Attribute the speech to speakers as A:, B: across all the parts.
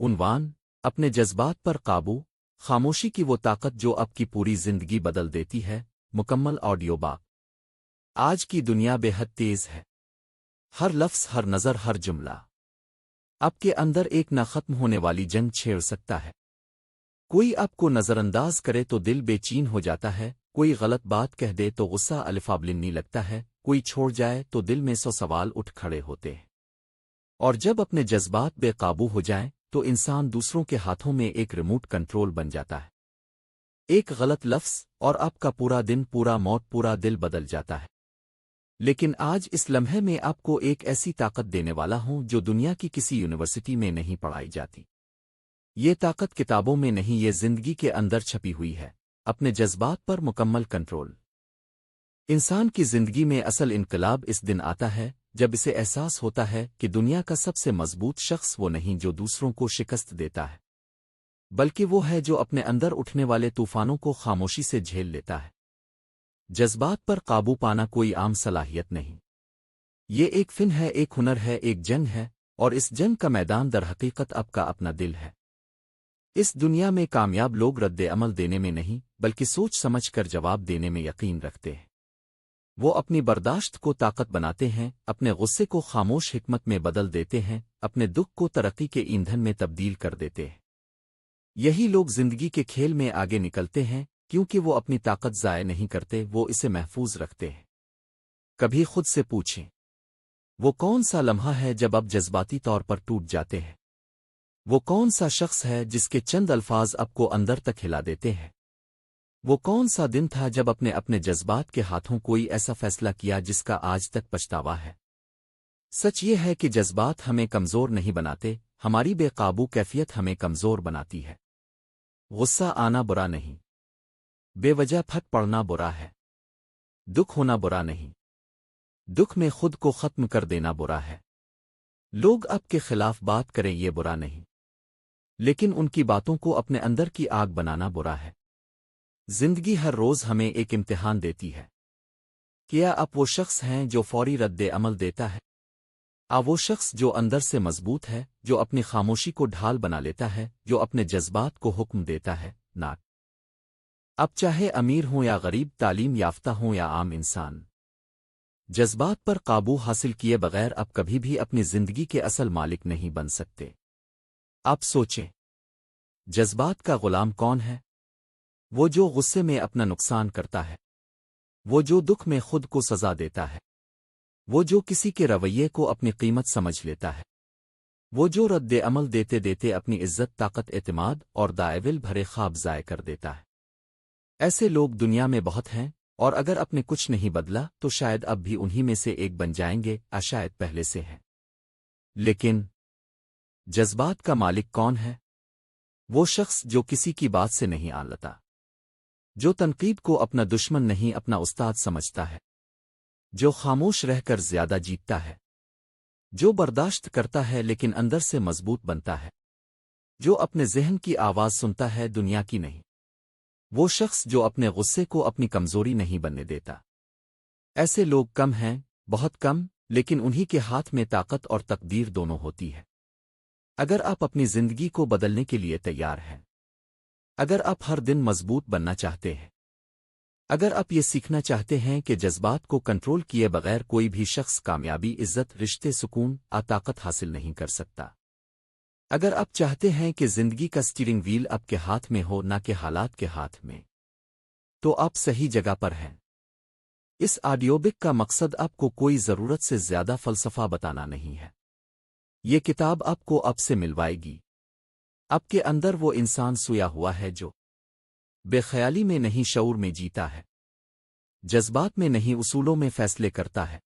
A: عنوان: اپنے جذبات پر قابو، خاموشی کی وہ طاقت جو آپ کی پوری زندگی بدل دیتی ہے۔ مکمل آڈیو بک۔ آج کی دنیا بے حد تیز ہے۔ ہر لفظ، ہر نظر، ہر جملہ آپ کے اندر ایک نہ ختم ہونے والی جنگ چھیڑ سکتا ہے۔ کوئی آپ کو نظر انداز کرے تو دل بے چین ہو جاتا ہے، کوئی غلط بات کہہ دے تو غصہ الفابلنی لگتا ہے، کوئی چھوڑ جائے تو دل میں 100 سوال اٹھ کھڑے ہوتے ہیں۔ اور جب اپنے جذبات بے قابو ہو جائیں تو انسان دوسروں کے ہاتھوں میں ایک ریموٹ کنٹرول بن جاتا ہے۔ ایک غلط لفظ اور آپ کا پورا دن، پورا موڈ، پورا دل بدل جاتا ہے۔ لیکن آج اس لمحے میں آپ کو ایک ایسی طاقت دینے والا ہوں جو دنیا کی کسی یونیورسٹی میں نہیں پڑھائی جاتی۔ یہ طاقت کتابوں میں نہیں، یہ زندگی کے اندر چھپی ہوئی ہے۔ اپنے جذبات پر مکمل کنٹرول۔ انسان کی زندگی میں اصل انقلاب اس دن آتا ہے جب اسے احساس ہوتا ہے کہ دنیا کا سب سے مضبوط شخص وہ نہیں جو دوسروں کو شکست دیتا ہے، بلکہ وہ ہے جو اپنے اندر اٹھنے والے طوفانوں کو خاموشی سے جھیل لیتا ہے۔ جذبات پر قابو پانا کوئی عام صلاحیت نہیں۔ یہ ایک فن ہے، ایک ہنر ہے، ایک جنگ ہے، اور اس جنگ کا میدان در حقیقت آپ کا اپنا دل ہے۔ اس دنیا میں کامیاب لوگ رد عمل دینے میں نہیں بلکہ سوچ سمجھ کر جواب دینے میں یقین رکھتے ہیں۔ وہ اپنی برداشت کو طاقت بناتے ہیں، اپنے غصے کو خاموش حکمت میں بدل دیتے ہیں، اپنے دکھ کو ترقی کے ایندھن میں تبدیل کر دیتے ہیں۔ یہی لوگ زندگی کے کھیل میں آگے نکلتے ہیں کیونکہ وہ اپنی طاقت ضائع نہیں کرتے، وہ اسے محفوظ رکھتے ہیں۔ کبھی خود سے پوچھیں، وہ کون سا لمحہ ہے جب آپ جذباتی طور پر ٹوٹ جاتے ہیں؟ وہ کون سا شخص ہے جس کے چند الفاظ آپ کو اندر تک ہلا دیتے ہیں؟ وہ کون سا دن تھا جب اپنے جذبات کے ہاتھوں کوئی ایسا فیصلہ کیا جس کا آج تک پچھتاوا ہے؟ سچ یہ ہے کہ جذبات ہمیں کمزور نہیں بناتے، ہماری بے قابو کیفیت ہمیں کمزور بناتی ہے۔ غصہ آنا برا نہیں، بے وجہ پھٹ پڑنا برا ہے، دکھ ہونا برا نہیں، دکھ میں خود کو ختم کر دینا برا ہے۔ لوگ آپ کے خلاف بات کریں یہ برا نہیں، لیکن ان کی باتوں کو اپنے اندر کی آگ بنانا برا ہے۔ زندگی ہر روز ہمیں ایک امتحان دیتی ہے۔ کیا آپ وہ شخص ہیں جو فوری رد عمل دیتا ہے؟ وہ شخص جو اندر سے مضبوط ہے، جو اپنی خاموشی کو ڈھال بنا لیتا ہے، جو اپنے جذبات کو حکم دیتا ہے؟ نہ۔ اب چاہے امیر ہوں یا غریب، تعلیم یافتہ ہوں یا عام انسان، جذبات پر قابو حاصل کیے بغیر آپ کبھی بھی اپنی زندگی کے اصل مالک نہیں بن سکتے۔ آپ سوچیں، جذبات کا غلام کون ہے؟ وہ جو غصے میں اپنا نقصان کرتا ہے، وہ جو دکھ میں خود کو سزا دیتا ہے، وہ جو کسی کے رویے کو اپنی قیمت سمجھ لیتا ہے، وہ جو رد عمل دیتے دیتے اپنی عزت، طاقت، اعتماد اور دائیول بھرے خواب ضائع کر دیتا ہے۔ ایسے لوگ دنیا میں بہت ہیں، اور اگر اپنے کچھ نہیں بدلا تو شاید اب بھی انہی میں سے ایک بن جائیں گے، شاید پہلے سے ہیں۔ لیکن جذبات کا مالک کون ہے؟ وہ شخص جو کسی کی بات سے نہیں آلتا، جو تنقید کو اپنا دشمن نہیں اپنا استاد سمجھتا ہے، جو خاموش رہ کر زیادہ جیتتا ہے، جو برداشت کرتا ہے لیکن اندر سے مضبوط بنتا ہے، جو اپنے ذہن کی آواز سنتا ہے، دنیا کی نہیں۔ وہ شخص جو اپنے غصے کو اپنی کمزوری نہیں بننے دیتا۔ ایسے لوگ کم ہیں، بہت کم، لیکن انہی کے ہاتھ میں طاقت اور تقدیر دونوں ہوتی ہے۔ اگر آپ اپنی زندگی کو بدلنے کے لیے تیار ہیں، اگر آپ ہر دن مضبوط بننا چاہتے ہیں، اگر آپ یہ سیکھنا چاہتے ہیں کہ جذبات کو کنٹرول کیے بغیر کوئی بھی شخص کامیابی، عزت، رشتے، سکون، طاقت حاصل نہیں کر سکتا، اگر آپ چاہتے ہیں کہ زندگی کا سٹیئرنگ وہیل آپ کے ہاتھ میں ہو نہ کہ حالات کے ہاتھ میں، تو آپ صحیح جگہ پر ہیں۔ اس آڈیو بک کا مقصد آپ کو کوئی ضرورت سے زیادہ فلسفہ بتانا نہیں ہے۔ یہ کتاب آپ کو آپ سے ملوائے گی۔ آپ کے اندر وہ انسان سویا ہوا ہے جو بے خیالی میں نہیں، شعور میں جیتا ہے، جذبات میں نہیں، اصولوں میں فیصلے کرتا ہے،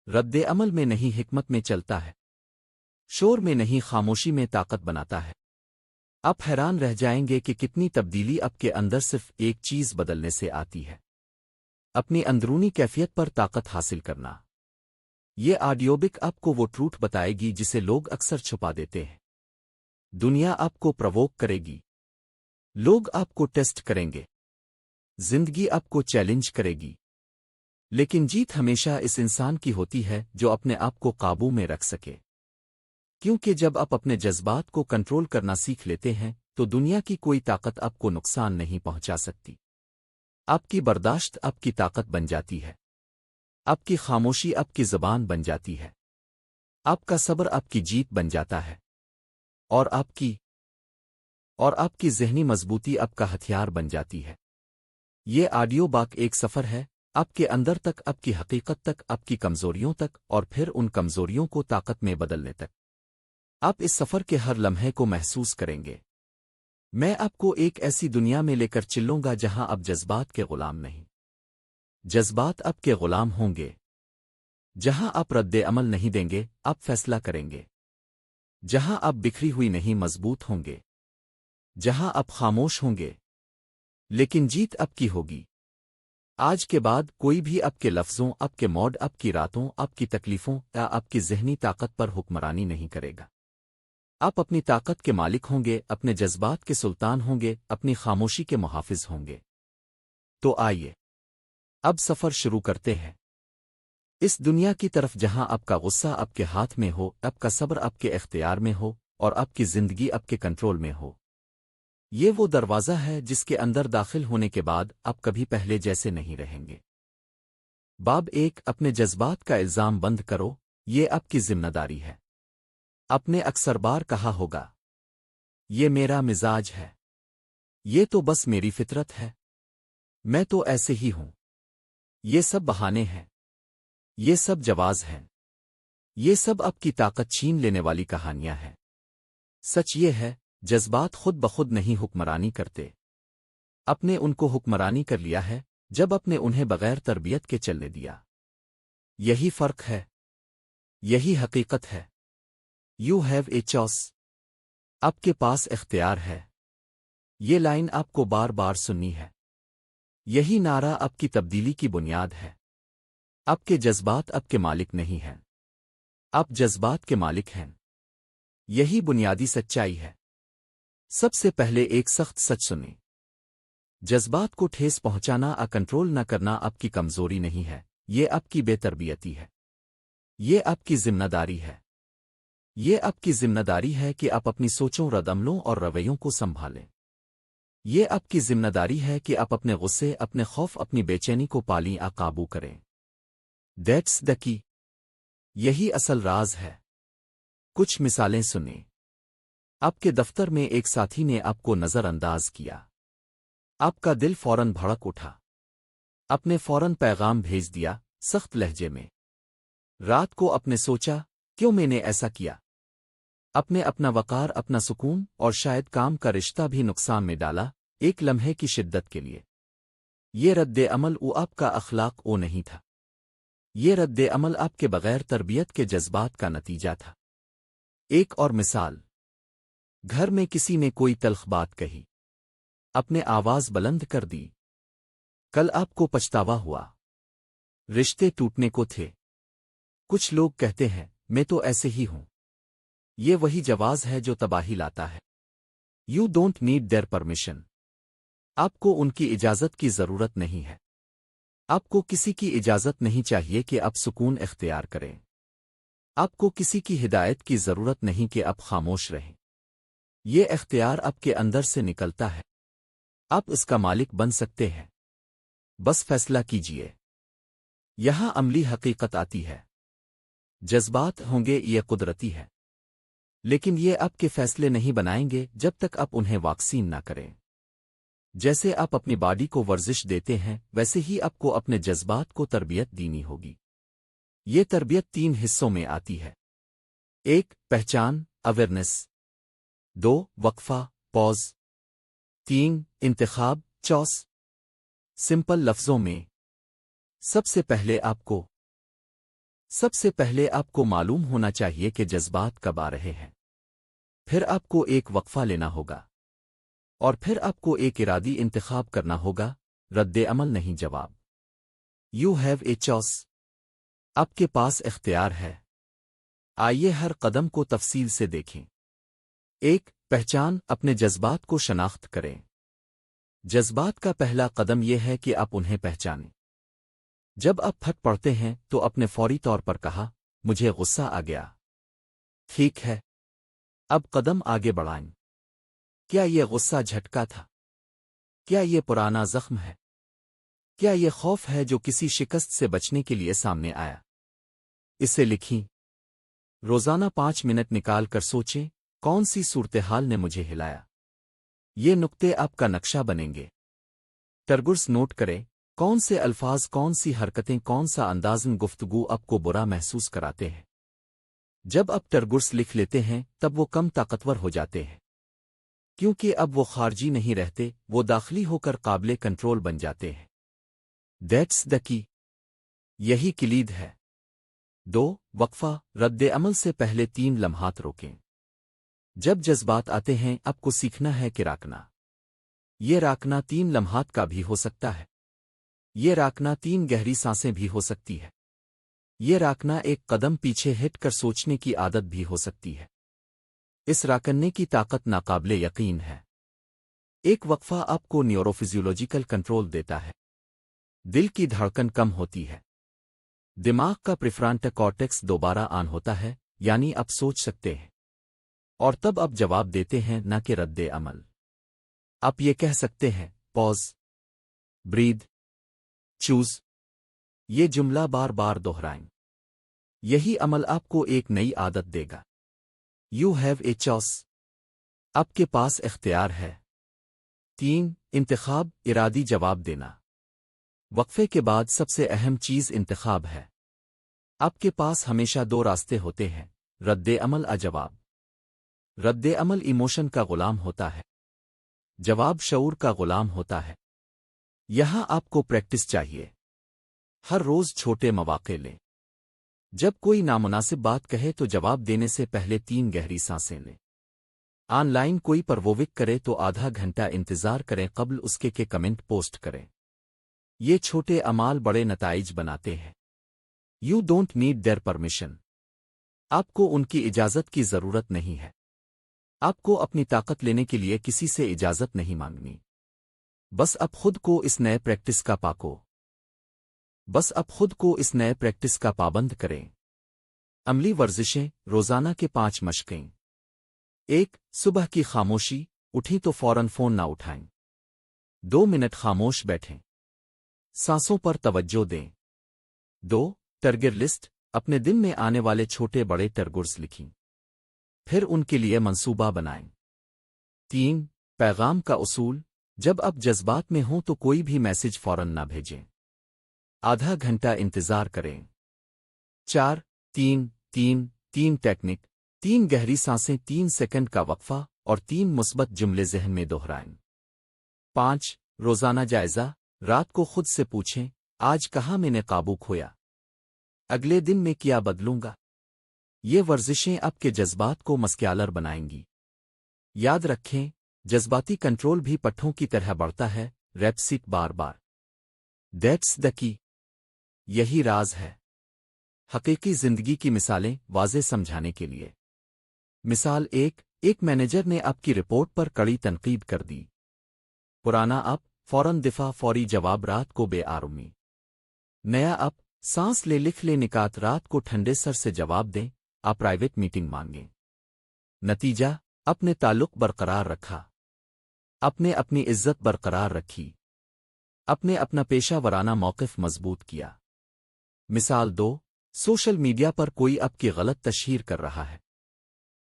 A: رد عمل میں نہیں، حکمت میں چلتا ہے، شور میں نہیں، خاموشی میں طاقت بناتا ہے۔ آپ حیران رہ جائیں گے کہ کتنی تبدیلی آپ کے اندر صرف ایک چیز بدلنے سے آتی ہے، اپنی اندرونی کیفیت پر طاقت حاصل کرنا۔ یہ آڈیو بک آپ کو وہ ٹروٹ بتائے گی جسے لوگ اکثر چھپا دیتے ہیں۔ دنیا آپ کو پرووک کرے گی، لوگ آپ کو ٹیسٹ کریں گے، زندگی آپ کو چیلنج کرے گی، لیکن جیت ہمیشہ اس انسان کی ہوتی ہے جو اپنے آپ کو قابو میں رکھ سکے۔ کیونکہ جب آپ اپنے جذبات کو کنٹرول کرنا سیکھ لیتے ہیں تو دنیا کی کوئی طاقت آپ کو نقصان نہیں پہنچا سکتی۔ آپ کی برداشت آپ کی طاقت بن جاتی ہے، آپ کی خاموشی آپ کی زبان بن جاتی ہے، آپ کا صبر آپ کی جیت بن جاتا ہے، اور آپ کی ذہنی مضبوطی آپ کا ہتھیار بن جاتی ہے۔ یہ آڈیو باک ایک سفر ہے، آپ کے اندر تک، آپ کی حقیقت تک، آپ کی کمزوریوں تک، اور پھر ان کمزوریوں کو طاقت میں بدلنے تک۔ آپ اس سفر کے ہر لمحے کو محسوس کریں گے۔ میں آپ کو ایک ایسی دنیا میں لے کر چلوں گا جہاں آپ جذبات کے غلام نہیں، جذبات آپ کے غلام ہوں گے۔ جہاں آپ رد عمل نہیں دیں گے، آپ فیصلہ کریں گے۔ جہاں آپ بکھری ہوئی نہیں، مضبوط ہوں گے۔ جہاں آپ خاموش ہوں گے لیکن جیت آپ کی ہوگی۔ آج کے بعد کوئی بھی آپ کے لفظوں، آپ کے موڈ، آپ کی راتوں، آپ کی تکلیفوں یا آپ کی ذہنی طاقت پر حکمرانی نہیں کرے گا۔ آپ اپنی طاقت کے مالک ہوں گے، اپنے جذبات کے سلطان ہوں گے، اپنی خاموشی کے محافظ ہوں گے۔ تو آئیے اب سفر شروع کرتے ہیں، اس دنیا کی طرف جہاں آپ کا غصہ آپ کے ہاتھ میں ہو، آپ کا صبر آپ کے اختیار میں ہو، اور آپ کی زندگی آپ کے کنٹرول میں ہو۔ یہ وہ دروازہ ہے جس کے اندر داخل ہونے کے بعد آپ کبھی پہلے جیسے نہیں رہیں گے۔ باب ایک، اپنے جذبات کا الزام بند کرو، یہ آپ کی ذمہ داری ہے۔ آپ نے اکثر بار کہا ہوگا، یہ میرا مزاج ہے، یہ تو بس میری فطرت ہے، میں تو ایسے ہی ہوں۔ یہ سب بہانے ہیں، یہ سب جواز ہیں، یہ سب آپ کی طاقت چھین لینے والی کہانیاں ہیں۔ سچ یہ ہے، جذبات خود بخود نہیں حکمرانی کرتے، اپنے ان کو حکمرانی کر لیا ہے جب اپنے انہیں بغیر تربیت کے چلنے دیا۔ یہی فرق ہے، یہی حقیقت ہے۔ یو ہیو اے چوائس، آپ کے پاس اختیار ہے۔ یہ لائن آپ کو بار بار سننی ہے۔ یہی نعرہ آپ کی تبدیلی کی بنیاد ہے۔ آپ کے جذبات آپ کے مالک نہیں ہیں، آپ جذبات کے مالک ہیں۔ یہی بنیادی سچائی ہے۔ سب سے پہلے ایک سخت سچ سنیں، جذبات کو ٹھیس پہنچانا، کنٹرول نہ کرنا آپ کی کمزوری نہیں ہے، یہ آپ کی بے تربیتی ہے۔ یہ آپ کی ذمہ داری ہے۔ یہ آپ کی ذمہ داری ہے کہ آپ اپنی سوچوں، ردعملوں اور رویوں کو سنبھالیں۔ یہ آپ کی ذمہ داری ہے کہ آپ اپنے غصے، اپنے خوف، اپنی بے چینی کو پالیں، قابو کریں۔ دیٹس دا کی، یہی اصل راز ہے۔ کچھ مثالیں سنیں۔ آپ کے دفتر میں ایک ساتھی نے آپ کو نظر انداز کیا، آپ کا دل فوراً بھڑک اٹھا، آپ نے فوراً پیغام بھیج دیا، سخت لہجے میں۔ رات کو آپ نے سوچا، کیوں میں نے ایسا کیا؟ اپنے اپنا وقار، اپنا سکون اور شاید کام کا رشتہ بھی نقصان میں ڈالا، ایک لمحے کی شدت کے لیے۔ یہ رد عمل آپ کا اخلاق نہیں تھا، یہ رد عمل آپ کے بغیر تربیت کے جذبات کا نتیجہ تھا۔ ایک اور مثال، گھر میں کسی نے کوئی تلخ بات کہی، اپنے آواز بلند کر دی، کل آپ کو پچھتاوا ہوا، رشتے ٹوٹنے کو تھے۔ کچھ لوگ کہتے ہیں، میں تو ایسے ہی ہوں۔ یہ وہی جواز ہے جو تباہی لاتا ہے۔ You don't need their permission, آپ کو ان کی اجازت کی ضرورت نہیں ہے۔ آپ کو کسی کی اجازت نہیں چاہیے کہ آپ سکون اختیار کریں۔ آپ کو کسی کی ہدایت کی ضرورت نہیں کہ آپ خاموش رہیں۔ یہ اختیار آپ کے اندر سے نکلتا ہے، آپ اس کا مالک بن سکتے ہیں، بس فیصلہ کیجیے۔ یہاں عملی حقیقت آتی ہے۔ جذبات ہوں گے، یہ قدرتی ہے، لیکن یہ آپ کے فیصلے نہیں بنائیں گے جب تک آپ انہیں واکسین نہ کریں۔ جیسے آپ اپنی باڈی کو ورزش دیتے ہیں، ویسے ہی آپ کو اپنے جذبات کو تربیت دینی ہوگی۔ یہ تربیت 3 حصوں میں آتی ہے۔ 1 پہچان، اویئرنیس۔ 2 وقفہ، پوز۔ 3 انتخاب، چوائس۔ سمپل لفظوں میں، سب سے پہلے آپ کو معلوم ہونا چاہیے کہ جذبات کب آ رہے ہیں۔ پھر آپ کو ایک وقفہ لینا ہوگا، اور پھر آپ کو ایک ارادی انتخاب کرنا ہوگا، رد عمل نہیں، جواب۔ یو ہیو اے چوائس، آپ کے پاس اختیار ہے۔ آئیے ہر قدم کو تفصیل سے دیکھیں۔ 1 پہچان، اپنے جذبات کو شناخت کریں۔ جذبات کا پہلا قدم یہ ہے کہ آپ انہیں پہچانیں۔ جب آپ پھٹ پڑتے ہیں تو اپنے فوری طور پر کہا، مجھے غصہ آ گیا۔ ٹھیک ہے، اب قدم آگے بڑھائیں۔ کیا یہ غصہ جھٹکا تھا؟ کیا یہ پرانا زخم ہے؟ کیا یہ خوف ہے جو کسی شکست سے بچنے کے لیے سامنے آیا؟ اسے لکھیں۔ روزانہ 5 منٹ نکال کر سوچیں، کون سی صورتحال نے مجھے ہلایا؟ یہ نقطے آپ کا نقشہ بنیں گے۔ ٹرگرس نوٹ کریں، کون سے الفاظ، کون سی حرکتیں، کون سا اندازن گفتگو آپ کو برا محسوس کراتے ہیں۔ جب آپ ٹرگرس لکھ لیتے ہیں تب وہ کم طاقتور ہو جاتے ہیں، کیونکہ اب وہ خارجی نہیں رہتے، وہ داخلی ہو کر قابل کنٹرول بن جاتے ہیں۔ دیٹس دا کی، یہی کلید ہے۔ 2. وقفہ، رد عمل سے پہلے 3 لمحات روکیں۔ جب جذبات آتے ہیں آپ کو سیکھنا ہے کہ راکنا۔ یہ راکنا 3 لمحات کا بھی ہو سکتا ہے۔ یہ راکنا 3 گہری سانسیں بھی ہو سکتی ہے۔ یہ راکنا ایک قدم پیچھے ہٹ کر سوچنے کی عادت بھی ہو سکتی ہے۔ اس راکننے کی طاقت ناقابل یقین ہے۔ ایک وقفہ آپ کو نیوروفیزیولوجیکل کنٹرول دیتا ہے۔ دل کی دھڑکن کم ہوتی ہے۔ دماغ کا پریفرنٹل کارٹیکس دوبارہ آن ہوتا ہے، یعنی آپ سوچ سکتے ہیں، اور تب آپ جواب دیتے ہیں، نہ کہ رد عمل۔ آپ یہ کہہ سکتے ہیں، پوز، برید، چوز۔ یہ جملہ بار بار دہرائیں۔ یہی عمل آپ کو ایک نئی عادت دے گا۔ یو ہیو اے چوائس، آپ کے پاس اختیار ہے۔ 3. انتخاب، ارادی جواب دینا۔ وقفے کے بعد سب سے اہم چیز انتخاب ہے۔ آپ کے پاس ہمیشہ 2 راستے ہوتے ہیں، رد عمل یا جواب۔ رد عمل ایموشن کا غلام ہوتا ہے، جواب شعور کا غلام ہوتا ہے۔ یہاں آپ کو پریکٹس چاہیے۔ ہر روز چھوٹے مواقع لیں۔ جب کوئی نامناسب بات کہے تو جواب دینے سے پہلے 3 گہری سانسیں لیں۔ آن لائن کوئی پرووک کرے تو آدھا گھنٹہ انتظار کریں قبل اس کے کمنٹ پوسٹ کریں۔ یہ چھوٹے اعمال بڑے نتائج بناتے ہیں۔ You don't need their permission, آپ کو ان کی اجازت کی ضرورت نہیں ہے۔ آپ کو اپنی طاقت لینے کے لیے کسی سے اجازت نہیں مانگنی۔ بس اب خود کو اس نئے پریکٹس کا پابند کریں۔ عملی ورزشیں، روزانہ کے 5 مشقیں۔ 1. صبح کی خاموشی، اٹھیں تو فوراً فون نہ اٹھائیں۔ 2 منٹ خاموش بیٹھیں، سانسوں پر توجہ دیں۔ 2. ٹرگر لسٹ، اپنے دن میں آنے والے چھوٹے بڑے ٹرگرز لکھیں، پھر ان کے لیے منصوبہ بنائیں۔ 3. پیغام کا اصول، جب آپ جذبات میں ہوں تو کوئی بھی میسج فوراً نہ بھیجیں، آدھا گھنٹہ انتظار کریں۔ 4. 3 ٹیکنک، 3 گہری سانسیں، 3 سیکنڈ کا وقفہ اور 3 مثبت جملے ذہن میں دہرائیں۔ 5. روزانہ جائزہ، رات کو خود سے پوچھیں، آج کہاں میں نے قابو کھویا؟ اگلے دن میں کیا بدلوں گا؟ یہ ورزشیں آپ کے جذبات کو مسکیالر بنائیں گی۔ یاد رکھیں، جذباتی کنٹرول بھی پٹھوں کی طرح بڑھتا ہے، ریپسیٹ بار بار۔ دیٹس دا کی، یہی راز ہے۔ حقیقی زندگی کی مثالیں واضح سمجھانے کے لیے۔ مثال 1، ایک مینیجر نے آپ کی رپورٹ پر کڑی تنقید کر دی۔ پرانا آپ، فوراً دفاع، فوری جواب، رات کو بے آرامی۔ نیا آپ، سانس لے، لکھ لے نکات، رات کو ٹھنڈے سر سے جواب دیں، آپ پرائیویٹ میٹنگ مانگیں۔ نتیجہ، اپنے تعلق برقرار رکھا، اپنے اپنی عزت برقرار رکھی، اپنا پیشہ ورانہ موقف مضبوط کیا۔ مثال 2، سوشل میڈیا پر کوئی آپ کی غلط تشہیر کر رہا ہے۔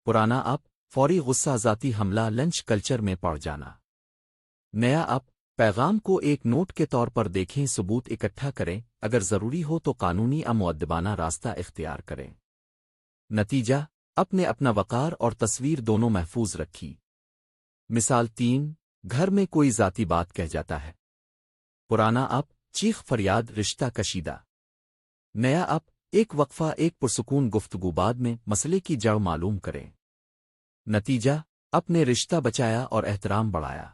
A: پرانا آپ، فوری غصہ، ذاتی حملہ، لنچ کلچر میں پڑ جانا۔ نیا آپ، پیغام کو ایک نوٹ کے طور پر دیکھیں، ثبوت اکٹھا کریں، اگر ضروری ہو تو قانونی یا مؤدبانہ راستہ اختیار کریں۔ نتیجہ، اپنا وقار اور تصویر دونوں محفوظ رکھی۔ مثال 3، گھر میں کوئی ذاتی بات کہہ جاتا ہے۔ پرانا آپ، چیخ فریاد، رشتہ کشیدہ۔ نیا آپ، ایک وقفہ، ایک پرسکون گفتگو، بعد میں مسئلے کی جڑ معلوم کریں۔ نتیجہ، اپنے رشتہ بچایا اور احترام بڑھایا۔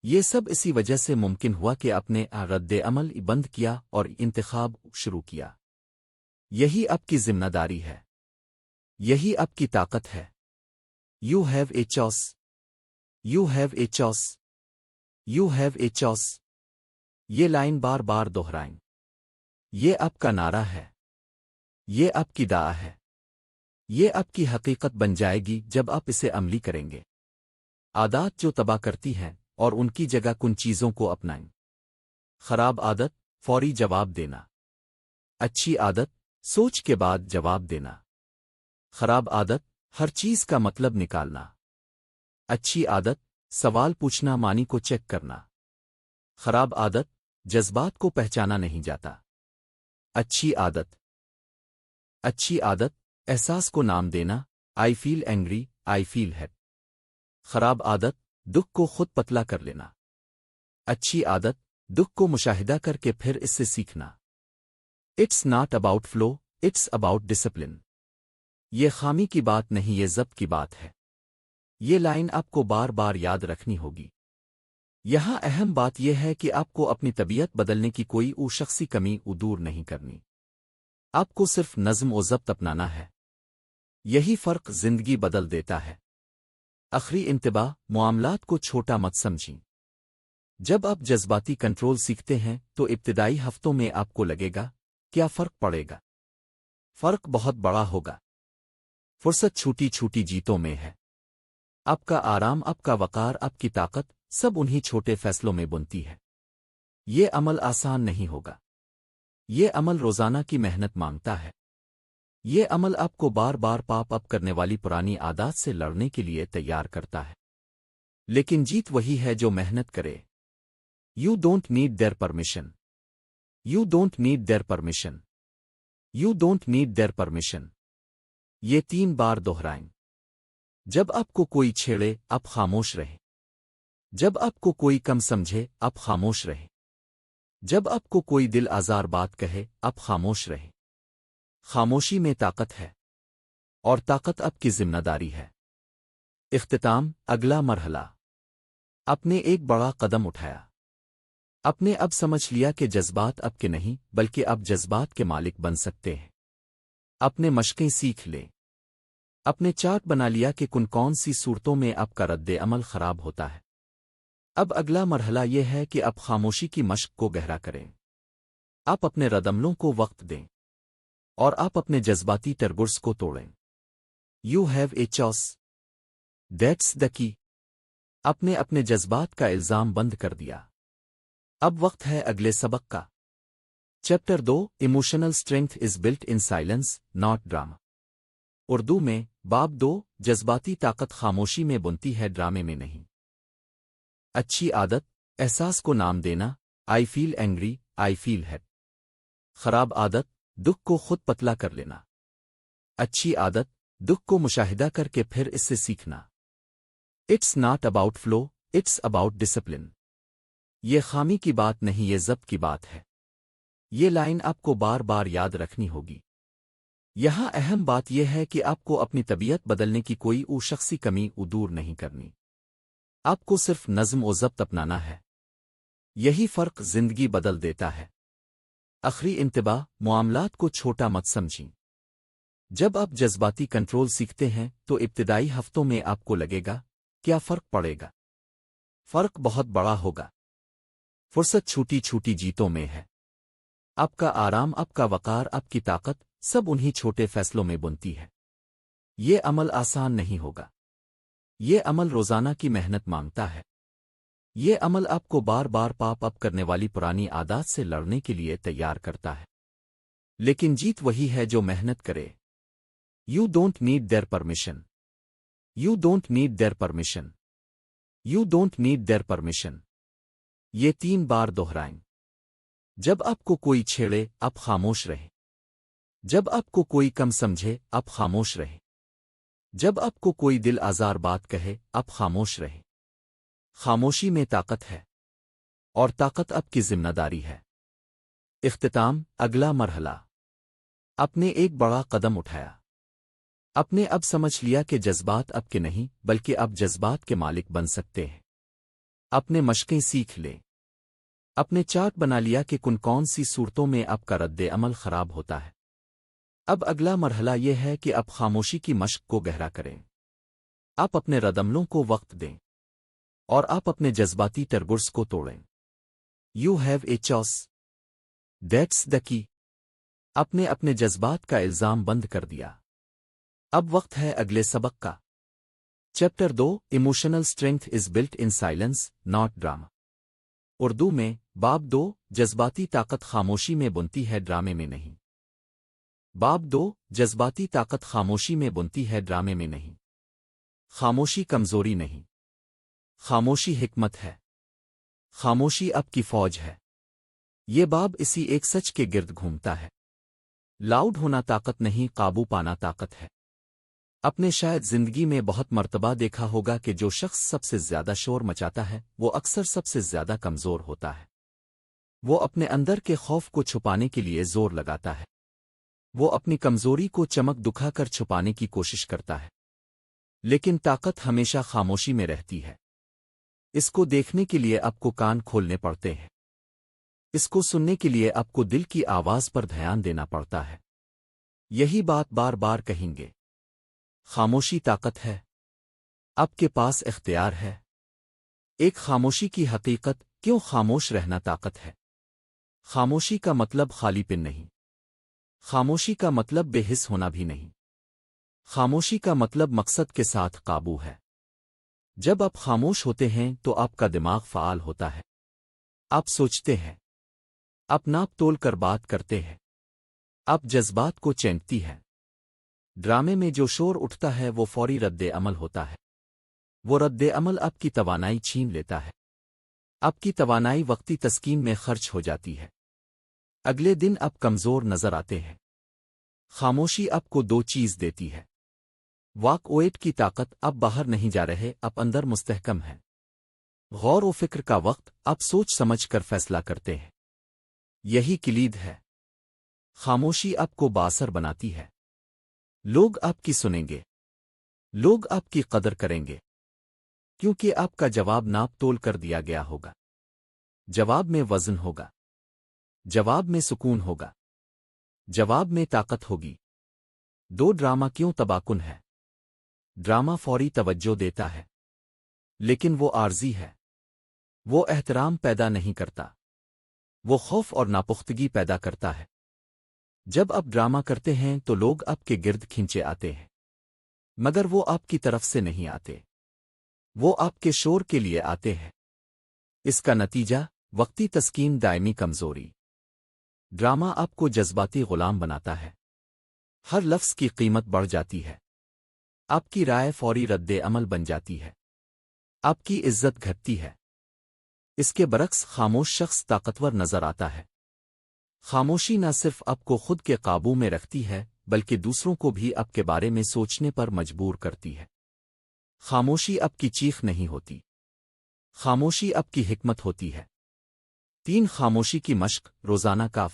A: یہ سب اسی وجہ سے ممکن ہوا کہ اپنے رد عمل بند کیا اور انتخاب شروع کیا۔ یہی آپ کی ذمہ داری ہے، یہی آپ کی طاقت ہے۔ You have a choice, you have a choice, you have a choice. یہ لائن بار بار دہرائیں۔ یہ آپ کا نعرہ ہے، یہ آپ کی دعا ہے۔ یہ آپ کی حقیقت بن جائے گی جب آپ اسے عملی کریں گے۔ عادات جو تباہ کرتی ہیں اور ان کی جگہ کن چیزوں کو اپنائیں۔ خراب عادت، فوری جواب دینا۔ اچھی عادت، سوچ کے بعد جواب دینا۔ خراب عادت، ہر چیز کا مطلب نکالنا۔ اچھی عادت، سوال پوچھنا، معنی کو چیک کرنا۔ خراب عادت، جذبات کو پہچانا نہیں جاتا۔ اچھی عادت، اچھی عادت، احساس کو نام دینا، آئی فیل اینگری، آئی فیل ہیڈ۔ خراب عادت، دکھ کو خود پتلا کر لینا۔ اچھی عادت، دکھ کو مشاہدہ کر کے پھر اس سے سیکھنا۔ It's not about flow, it's about discipline. یہ خامی کی بات نہیں، یہ ضبط کی بات ہے۔ یہ لائن آپ کو بار بار یاد رکھنی ہوگی۔ یہاں اہم بات یہ ہے کہ آپ کو اپنی طبیعت بدلنے کی کوئی شخصی کمی دور نہیں کرنی۔ آپ کو صرف نظم و ضبط اپنانا ہے۔ یہی فرق زندگی بدل دیتا ہے۔ آخری انتباہ، معاملات کو چھوٹا مت سمجھیں۔ جب آپ جذباتی کنٹرول سیکھتے ہیں تو ابتدائی ہفتوں میں آپ کو لگے گا کیا فرق پڑے گا؟ فرق بہت بڑا ہوگا۔ فرصت چھوٹی چھوٹی جیتوں میں ہے۔ آپ کا آرام، آپ کا وقار، آپ کی طاقت، سب انہی چھوٹے فیصلوں میں بنتی ہے۔ یہ عمل آسان نہیں ہوگا۔ یہ عمل روزانہ کی محنت مانگتا ہے۔ یہ عمل آپ کو بار بار پاپ اپ کرنے والی پرانی عادات سے لڑنے کے لیے تیار کرتا ہے۔ لیکن جیت وہی ہے جو محنت کرے۔ You don't need their permission. You don't need their permission. You don't need their permission. یہ 3 بار دہرائیں۔ جب آپ کو کوئی چھیڑے، آپ خاموش رہیں۔ جب آپ کو کوئی کم سمجھے، آپ خاموش رہیں۔ جب آپ کو کوئی دل آزار بات کہے، آپ خاموش رہیں۔ خاموشی میں طاقت ہے، اور طاقت آپ کی ذمہ داری ہے۔ اختتام، اگلا مرحلہ۔ آپ نے ایک بڑا قدم اٹھایا۔ آپ نے اب سمجھ لیا کہ جذبات آپ کے نہیں بلکہ آپ جذبات کے مالک بن سکتے ہیں۔ اپنے مشقیں سیکھ لیں۔ اپنے چارٹ بنا لیا کہ کون سی صورتوں میں آپ کا رد عمل خراب ہوتا ہے۔ اب اگلا مرحلہ یہ ہے کہ آپ خاموشی کی مشق کو گہرا کریں۔ آپ اپنے ردعملوں کو وقت دیں، اور آپ اپنے جذباتی ٹرگرس کو توڑیں۔ You have a choice, that's the کی۔ آپ نے اپنے جذبات کا الزام بند کر دیا۔ اب وقت ہے اگلے سبق کا۔ Chapter 2، emotional strength is built in silence not drama. Urdu میں، باب 2، جذباتی طاقت خاموشی میں بنتی ہے، ڈرامے میں نہیں۔ اچھی عادت، احساس کو نام دینا، آئی فیل اینگری، آئی فیل ہیڈ۔ خراب عادت، دکھ کو خود پتلا کر لینا۔ اچھی عادت، دکھ کو مشاہدہ کر کے پھر اس سے سیکھنا۔ It's not about flow, it's about discipline. یہ خامی کی بات نہیں، یہ ضبط کی بات ہے۔ یہ لائن آپ کو بار بار یاد رکھنی ہوگی۔ یہاں اہم بات یہ ہے کہ آپ کو اپنی طبیعت بدلنے کی کوئی شخصی کمی دور نہیں کرنی۔ آپ کو صرف نظم و ضبط اپنانا ہے۔ یہی فرق زندگی بدل دیتا ہے۔ آخری انتباہ، معاملات کو چھوٹا مت سمجھیں۔ جب آپ جذباتی کنٹرول سیکھتے ہیں تو ابتدائی ہفتوں میں آپ کو لگے گا کیا فرق پڑے گا؟ فرق بہت بڑا ہوگا۔ فرصت چھوٹی چھوٹی جیتوں میں ہے۔ آپ کا آرام، آپ کا وقار، آپ کی طاقت، سب انہی چھوٹے فیصلوں میں بنتی ہے۔ یہ عمل آسان نہیں ہوگا۔ یہ عمل روزانہ کی محنت مانگتا ہے۔ یہ عمل آپ کو بار بار پاپ اپ کرنے والی پرانی عادات سے لڑنے کے لیے تیار کرتا ہے۔ لیکن جیت وہی ہے جو محنت کرے۔ You don't need their permission. You don't need their permission. You don't need their permission. یہ 3 بار دہرائیں۔ جب آپ کو کوئی چھیڑے، آپ خاموش رہیں۔ جب آپ کو کوئی کم سمجھے، آپ خاموش رہیں۔ جب آپ کو کوئی دل آزار بات کہے، آپ خاموش رہیں۔ خاموشی میں طاقت ہے، اور طاقت آپ کی ذمہ داری ہے۔ اختتام، اگلا مرحلہ۔ آپ نے ایک بڑا قدم اٹھایا۔ آپ نے اب سمجھ لیا کہ جذبات آپ کے نہیں بلکہ آپ جذبات کے مالک بن سکتے ہیں۔ اپنے مشقیں سیکھ لیں۔ اپنے چارٹ بنا لیا کہ کون سی صورتوں میں آپ کا رد عمل خراب ہوتا ہے۔ اب اگلا مرحلہ یہ ہے کہ آپ خاموشی کی مشق کو گہرا کریں۔ آپ اپنے ردعملوں کو وقت دیں، اور آپ اپنے جذباتی ٹرگرس کو توڑیں۔ You have a choice, that's the کی۔ آپ نے اپنے جذبات کا الزام بند کر دیا۔ اب وقت ہے اگلے سبق کا۔ Chapter 2 emotional strength is built in silence not drama. Urdu میں باب 2 جذباتی طاقت خاموشی میں بنتی ہے ڈرامے میں نہیں۔ باب 2 جذباتی طاقت خاموشی میں بنتی ہے ڈرامے میں نہیں۔ خاموشی کمزوری نہیں، خاموشی حکمت ہے۔ خاموشی اب کی فوج ہے۔ یہ باب اسی ایک سچ کے گرد گھومتا ہے۔ لاؤڈ ہونا طاقت نہیں، قابو پانا طاقت ہے۔ اپنے شاید زندگی میں بہت مرتبہ دیکھا ہوگا کہ جو شخص سب سے زیادہ شور مچاتا ہے وہ اکثر سب سے زیادہ کمزور ہوتا ہے۔ وہ اپنے اندر کے خوف کو چھپانے کے لیے زور لگاتا ہے۔ وہ اپنی کمزوری کو چمک دکھا کر چھپانے کی کوشش کرتا ہے، لیکن طاقت ہمیشہ خاموشی میں رہتی ہے۔ اس کو دیکھنے کے لیے آپ کو کان کھولنے پڑتے ہیں، اس کو سننے کے لیے آپ کو دل کی آواز پر دھیان دینا پڑتا ہے۔ یہی بات بار بار کہیں گے۔ خاموشی طاقت ہے، آپ کے پاس اختیار ہے۔ ایک خاموشی کی حقیقت، کیوں خاموش رہنا طاقت ہے؟ خاموشی کا مطلب خالی پن نہیں، خاموشی کا مطلب بے حس ہونا بھی نہیں۔ خاموشی کا مطلب مقصد کے ساتھ قابو ہے۔ جب آپ خاموش ہوتے ہیں تو آپ کا دماغ فعال ہوتا ہے۔ آپ سوچتے ہیں، آپ ناپ تول کر بات کرتے ہیں، آپ جذبات کو چینکتی ہے۔ ڈرامے میں جو شور اٹھتا ہے وہ فوری رد عمل ہوتا ہے۔ وہ رد عمل آپ کی توانائی چھین لیتا ہے۔ آپ کی توانائی وقتی تسکین میں خرچ ہو جاتی ہے۔ اگلے دن آپ کمزور نظر آتے ہیں۔ خاموشی آپ کو دو چیز دیتی ہے۔ واک اویٹ کی طاقت، آپ باہر نہیں جا رہے، آپ اندر مستحکم ہیں۔ غور و فکر کا وقت، آپ سوچ سمجھ کر فیصلہ کرتے ہیں۔ یہی کلید ہے۔ خاموشی آپ کو بااثر بناتی ہے۔ لوگ آپ کی سنیں گے، لوگ آپ کی قدر کریں گے، کیونکہ آپ کا جواب ناپ تول کر دیا گیا ہوگا۔ جواب میں وزن ہوگا، جواب میں سکون ہوگا، جواب میں طاقت ہوگی۔ دو ڈرامہ کیوں تباکن ہے؟ ڈرامہ فوری توجہ دیتا ہے، لیکن وہ عارضی ہے۔ وہ احترام پیدا نہیں کرتا، وہ خوف اور ناپختگی پیدا کرتا ہے۔ جب آپ ڈرامہ کرتے ہیں تو لوگ آپ کے گرد کھینچے آتے ہیں، مگر وہ آپ کی طرف سے نہیں آتے، وہ آپ کے شور کے لیے آتے ہیں۔ اس کا نتیجہ وقتی تسکین، دائمی کمزوری۔ ڈرامہ آپ کو جذباتی غلام بناتا ہے۔ ہر لفظ کی قیمت بڑھ جاتی ہے۔ آپ کی رائے فوری رد عمل بن جاتی ہے۔ آپ کی عزت گھٹتی ہے۔ اس کے برعکس خاموش شخص طاقتور نظر آتا ہے۔ خاموشی نہ صرف آپ کو خود کے قابو میں رکھتی ہے بلکہ دوسروں کو بھی آپ کے بارے میں سوچنے پر مجبور کرتی ہے۔ خاموشی آپ کی چیخ نہیں ہوتی، خاموشی آپ کی حکمت ہوتی ہے۔ 3 خاموشی کی مشق روزانہ کاف۔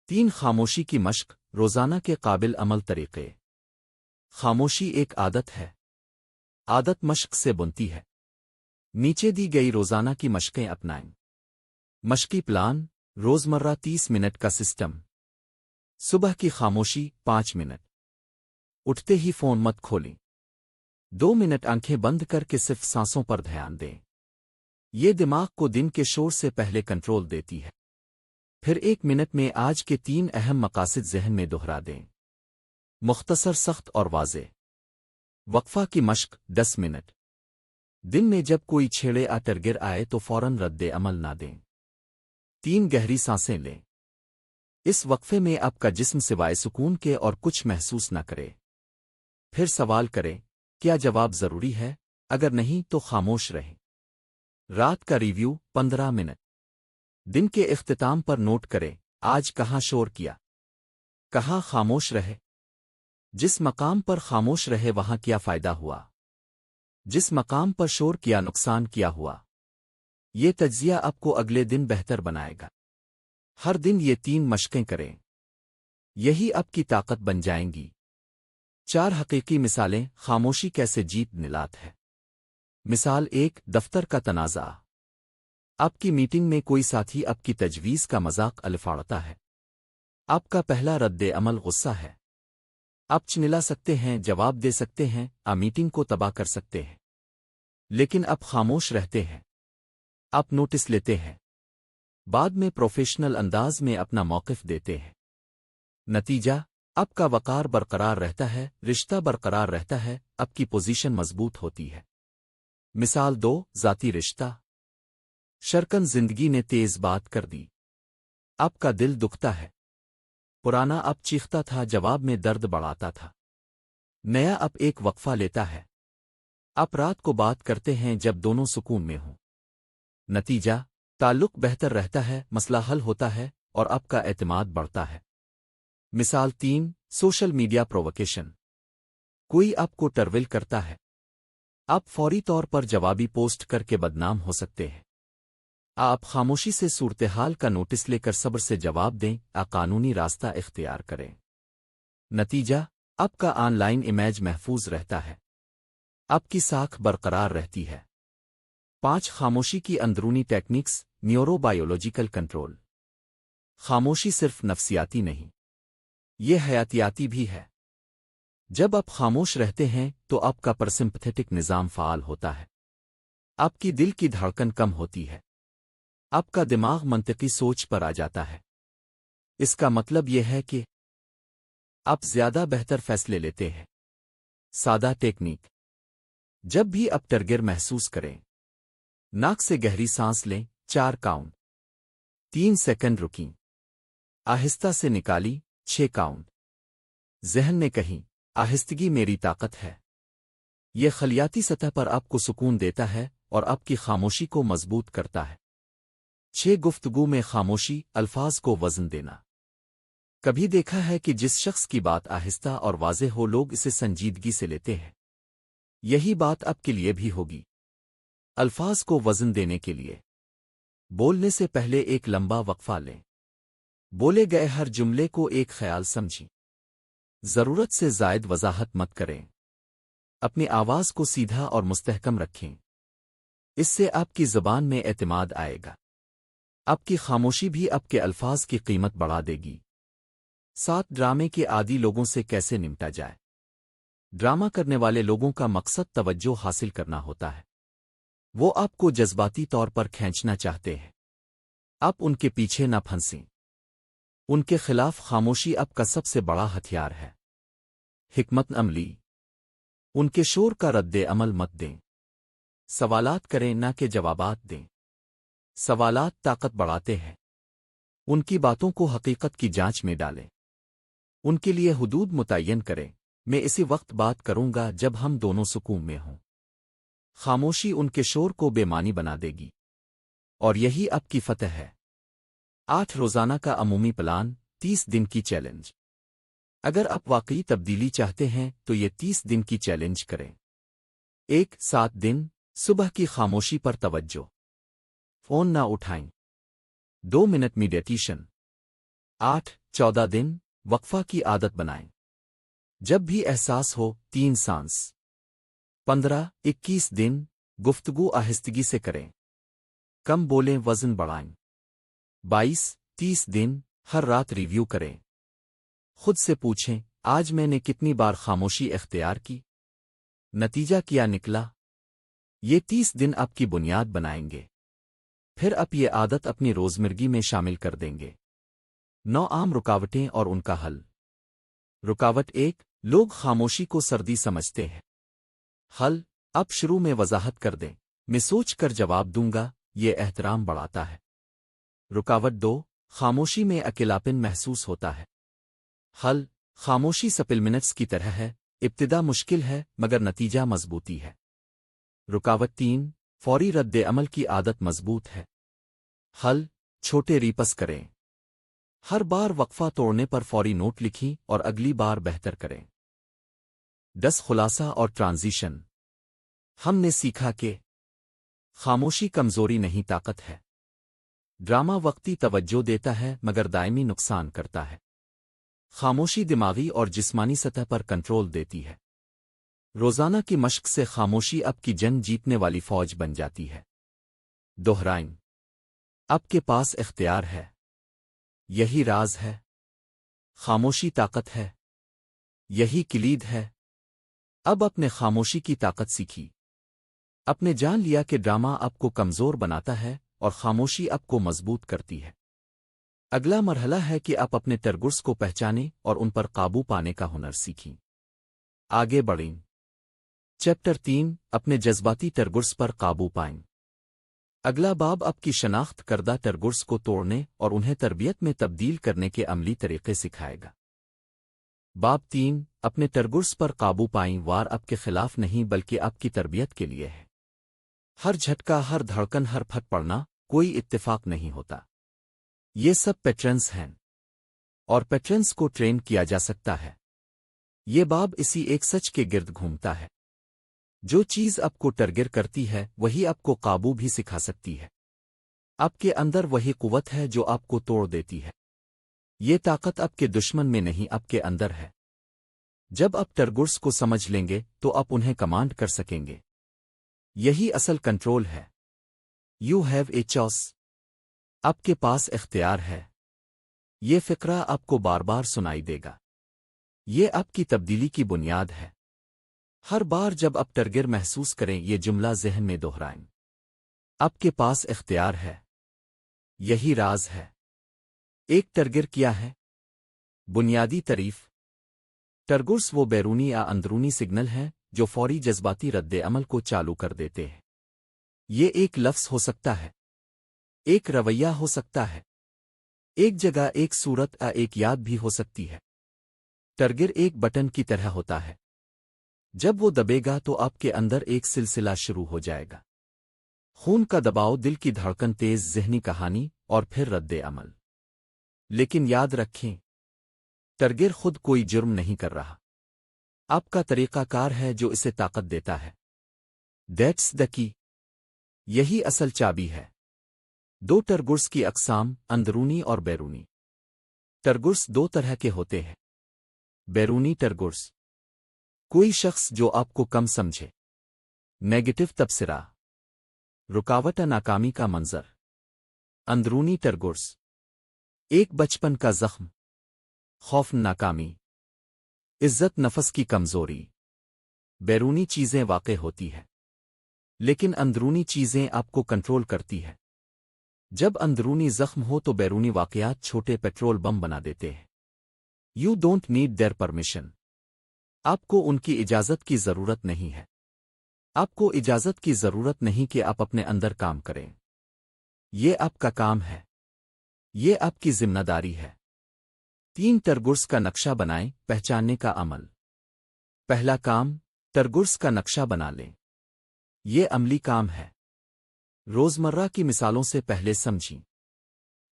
A: 3 خاموشی کی مشق روزانہ کے قابل عمل طریقے۔ خاموشی ایک عادت ہے، عادت مشق سے بنتی ہے۔ نیچے دی گئی روزانہ کی مشقیں اپنائیں۔ مشقی پلان، روزمرہ 30 منٹ کا سسٹم۔ صبح کی خاموشی 5 منٹ۔ اٹھتے ہی فون مت کھولیں۔ 2 منٹ آنکھیں بند کر کے صرف سانسوں پر دھیان دیں۔ یہ دماغ کو دن کے شور سے پہلے کنٹرول دیتی ہے۔ پھر 1 منٹ میں آج کے 3 اہم مقاصد ذہن میں دہرا دیں۔ مختصر، سخت اور واضح۔ وقفہ کی مشق 10 منٹ۔ دن میں جب کوئی چھیڑے ٹرگر آئے تو فوراً رد عمل نہ دیں۔ 3 گہری سانسیں لیں۔ اس وقفے میں آپ کا جسم سوائے سکون کے اور کچھ محسوس نہ کرے۔ پھر سوال کریں، کیا جواب ضروری ہے؟ اگر نہیں تو خاموش رہیں۔ رات کا ریویو 15 منٹ۔ دن کے اختتام پر نوٹ کریں، آج کہاں شور کیا، کہاں خاموش رہے۔ جس مقام پر خاموش رہے وہاں کیا فائدہ ہوا، جس مقام پر شور کیا نقصان کیا ہوا۔ یہ تجزیہ آپ کو اگلے دن بہتر بنائے گا۔ ہر دن یہ 3 مشقیں کریں، یہی آپ کی طاقت بن جائیں گی۔ 4 حقیقی مثالیں خاموشی کیسے جیت نلات ہے۔ مثال 1، دفتر کا تنازع۔ آپ کی میٹنگ میں کوئی ساتھی آپ کی تجویز کا مذاق الفاڑتا ہے۔ آپ کا پہلا رد عمل غصہ ہے۔ آپ چنلا سکتے ہیں، جواب دے سکتے ہیں، میٹنگ کو تباہ کر سکتے ہیں، لیکن آپ خاموش رہتے ہیں۔ آپ نوٹس لیتے ہیں، بعد میں پروفیشنل انداز میں اپنا موقف دیتے ہیں۔ نتیجہ، اب کا وقار برقرار رہتا ہے، رشتہ برقرار رہتا ہے، اب کی پوزیشن مضبوط ہوتی ہے۔ مثال 2، ذاتی رشتہ۔ شرکن زندگی نے تیز بات کر دی، اب کا دل دکھتا ہے۔ پرانا اب چیختا تھا، جواب میں درد بڑھاتا تھا۔ نیا اب ایک وقفہ لیتا ہے۔ اب رات کو بات کرتے ہیں جب دونوں سکون میں ہوں۔ نتیجہ، تعلق بہتر رہتا ہے، مسئلہ حل ہوتا ہے، اور اب کا اعتماد بڑھتا ہے۔ مثال 3، سوشل میڈیا پرووکیشن۔ کوئی آپ کو ٹرول کرتا ہے، آپ فوری طور پر جوابی پوسٹ کر کے بدنام ہو سکتے ہیں۔ آپ خاموشی سے صورتحال کا نوٹس لے کر صبر سے جواب دیں، قانونی راستہ اختیار کریں۔ نتیجہ، اب کا آن لائن امیج محفوظ رہتا ہے، اب کی ساکھ برقرار رہتی ہے۔ 5، خاموشی کی اندرونی ٹیکنکس، نیورو بایولوجیکل کنٹرول۔ خاموشی صرف نفسیاتی نہیں، یہ حیاتیاتی بھی ہے۔ جب آپ خاموش رہتے ہیں تو آپ کا پرسمپتھیٹک نظام فعال ہوتا ہے، آپ کی دل کی دھڑکن کم ہوتی ہے، آپ کا دماغ منطقی سوچ پر آ جاتا ہے۔ اس کا مطلب یہ ہے کہ آپ زیادہ بہتر فیصلے لیتے ہیں۔ سادہ ٹیکنیک، جب بھی آپ ٹرگر محسوس کریں، ناک سے گہری سانس لیں، 4 کاؤنٹ، 3 سیکنڈ رکیں، آہستہ سے نکالی، 6 کاؤنٹ۔ ذہن نے کہیں، آہستگی میری طاقت ہے۔ یہ خلیاتی سطح پر آپ کو سکون دیتا ہے اور آپ کی خاموشی کو مضبوط کرتا ہے۔ 6، گفتگو میں خاموشی، الفاظ کو وزن دینا۔ کبھی دیکھا ہے کہ جس شخص کی بات آہستہ اور واضح ہو، لوگ اسے سنجیدگی سے لیتے ہیں۔ یہی بات آپ کے لیے بھی ہوگی۔ الفاظ کو وزن دینے کے لیے بولنے سے پہلے ایک لمبا وقفہ لیں۔ بولے گئے ہر جملے کو ایک خیال سمجھیں۔ ضرورت سے زائد وضاحت مت کریں۔ اپنی آواز کو سیدھا اور مستحکم رکھیں، اس سے آپ کی زبان میں اعتماد آئے گا۔ آپ کی خاموشی بھی آپ کے الفاظ کی قیمت بڑھا دے گی۔ 7، ڈرامے کے عادی لوگوں سے کیسے نمٹا جائے۔ ڈرامہ کرنے والے لوگوں کا مقصد توجہ حاصل کرنا ہوتا ہے۔ وہ آپ کو جذباتی طور پر کھینچنا چاہتے ہیں، آپ ان کے پیچھے نہ پھنسیں۔ ان کے خلاف خاموشی آپ کا سب سے بڑا ہتھیار ہے۔ حکمت عملی، ان کے شور کا رد عمل مت دیں۔ سوالات کریں نہ کہ جوابات دیں۔ سوالات طاقت بڑھاتے ہیں۔ ان کی باتوں کو حقیقت کی جانچ میں ڈالیں۔ ان کے لیے حدود متعین کریں، میں اسی وقت بات کروں گا جب ہم دونوں سکون میں ہوں۔ خاموشی ان کے شور کو بے معنی بنا دے گی، اور یہی آپ کی فتح ہے۔ 8، روزانہ کا عمومی پلان، 30 دن کی چیلنج۔ اگر آپ واقعی تبدیلی چاہتے ہیں تو یہ 30 دن کی چیلنج کریں۔ 1، 7 دن، صبح کی خاموشی پر توجہ، فون نہ اٹھائیں، 2 منٹ میڈیٹیشن۔ 8، 14 دن، وقفہ کی عادت بنائیں، جب بھی احساس ہو 3 سانس۔ 15، 21 دن، گفتگو آہستگی سے کریں، کم بولیں، وزن بڑھائیں۔ 22، 30 دن، ہر رات ریویو کریں، خود سے پوچھیں، آج میں نے کتنی بار خاموشی اختیار کی، نتیجہ کیا نکلا۔ یہ 30 دن آپ کی بنیاد بنائیں گے، پھر آپ یہ عادت اپنی روزمرگی میں شامل کر دیں گے۔ 9، عام رکاوٹیں اور ان کا حل۔ رکاوٹ 1، لوگ خاموشی کو سردی سمجھتے ہیں۔ حل، اب شروع میں وضاحت کر دیں، میں سوچ کر جواب دوں گا، یہ احترام بڑھاتا ہے۔ رکاوٹ 2، خاموشی میں اکیلاپن محسوس ہوتا ہے۔ حل، خاموشی سپلمنٹس کی طرح ہے، ابتدا مشکل ہے مگر نتیجہ مضبوطی ہے۔ رکاوٹ 3، فوری رد عمل کی عادت مضبوط ہے۔ حل، چھوٹے ریپس کریں، ہر بار وقفہ توڑنے پر فوری نوٹ لکھیں اور اگلی بار بہتر کریں۔ 10، خلاصہ اور ٹرانزیشن۔ ہم نے سیکھا کہ خاموشی کمزوری نہیں، طاقت ہے۔ ڈرامہ وقتی توجہ دیتا ہے مگر دائمی نقصان کرتا ہے۔ خاموشی دماغی اور جسمانی سطح پر کنٹرول دیتی ہے۔ روزانہ کی مشق سے خاموشی آپ کی جنگ جیتنے والی فوج بن جاتی ہے۔ دوہرائیں، آپ کے پاس اختیار ہے، یہی راز ہے۔ خاموشی طاقت ہے، یہی کلید ہے۔ اب اپنے خاموشی کی طاقت سیکھی۔ اپنے جان لیا کہ ڈرامہ آپ کو کمزور بناتا ہے اور خاموشی آپ کو مضبوط کرتی ہے۔ اگلا مرحلہ ہے کہ آپ اپنے ترگرس کو پہچانیں اور ان پر قابو پانے کا ہنر سیکھیں۔ آگے بڑھیں۔ چیپٹر 3 اپنے جذباتی ترگرس پر قابو پائیں۔ اگلا باب آپ کی شناخت کردہ ترگرس کو توڑنے اور انہیں تربیت میں تبدیل کرنے کے عملی طریقے سکھائے گا۔ باب 3 اپنے ترگرس پر قابو پائیں۔ وار آپ کے خلاف نہیں بلکہ آپ کی تربیت کے لیے ہے۔ ہر جھٹکا، ہر دھڑکن، ہر پھٹ پڑنا کوئی اتفاق نہیں ہوتا۔ یہ سب پیٹرنز ہیں، اور پیٹرنز کو ٹرین کیا جا سکتا ہے۔ یہ باب اسی ایک سچ کے گرد گھومتا ہے۔ جو چیز آپ کو ٹرگر کرتی ہے وہی آپ کو قابو بھی سکھا سکتی ہے۔ آپ کے اندر وہی قوت ہے جو آپ کو توڑ دیتی ہے۔ یہ طاقت آپ کے دشمن میں نہیں، آپ کے اندر ہے۔ جب آپ ترگرس کو سمجھ لیں گے تو آپ انہیں کمانڈ کر سکیں گے۔ یہی اصل کنٹرول ہے۔ You have a choice. آپ کے پاس اختیار ہے۔ یہ فقرہ آپ کو بار بار سنائی دے گا۔ یہ آپ کی تبدیلی کی بنیاد ہے۔ ہر بار جب آپ ٹرگر محسوس کریں یہ جملہ ذہن میں دہرائیں۔ آپ کے پاس اختیار ہے۔ یہی راز ہے۔ ایک ٹرگر کیا ہے؟ بنیادی تعریف۔ ٹرگرس وہ بیرونی یا اندرونی سگنل ہیں جو فوری جذباتی رد عمل کو چالو کر دیتے ہیں۔ یہ ایک لفظ ہو سکتا ہے، ایک رویہ ہو سکتا ہے، ایک جگہ، ایک صورت یا ایک یاد بھی ہو سکتی ہے۔ ٹرگر ایک بٹن کی طرح ہوتا ہے۔ جب وہ دبے گا تو آپ کے اندر ایک سلسلہ شروع ہو جائے گا۔ خون کا دباؤ، دل کی دھڑکن تیز، ذہنی کہانی اور پھر رد عمل۔ لیکن یاد رکھیں، ٹرگر خود کوئی جرم نہیں کر رہا۔ آپ کا طریقہ کار ہے جو اسے طاقت دیتا ہے۔ دیٹس دا کی۔ یہی اصل چابی ہے۔ دو ٹرگرس کی اقسام، اندرونی اور بیرونی۔ ٹرگرس دو طرح کے ہوتے ہیں۔ بیرونی ٹرگرس، کوئی شخص جو آپ کو کم سمجھے، نیگیٹو تبصرہ، رکاوٹ، ناکامی کا منظر۔ اندرونی ٹرگرس، ایک بچپن کا زخم، خوف، ناکامی، عزت، نفس کی کمزوری۔ بیرونی چیزیں واقع ہوتی ہیں، لیکن اندرونی چیزیں آپ کو کنٹرول کرتی ہیں۔ جب اندرونی زخم ہو تو بیرونی واقعات چھوٹے پیٹرول بم بنا دیتے ہیں۔ You don't need their permission. آپ کو ان کی اجازت کی ضرورت نہیں ہے۔ آپ کو اجازت کی ضرورت نہیں کہ آپ اپنے اندر کام کریں۔ یہ آپ کا کام ہے۔ یہ آپ کی ذمہ داری ہے۔ 3 ٹرگرس کا نقشہ بنائیں۔ پہچاننے کا عمل۔ پہلا کام، ٹرگرس کا نقشہ بنا لیں۔ یہ عملی کام ہے۔ روزمرہ کی مثالوں سے پہلے سمجھیں۔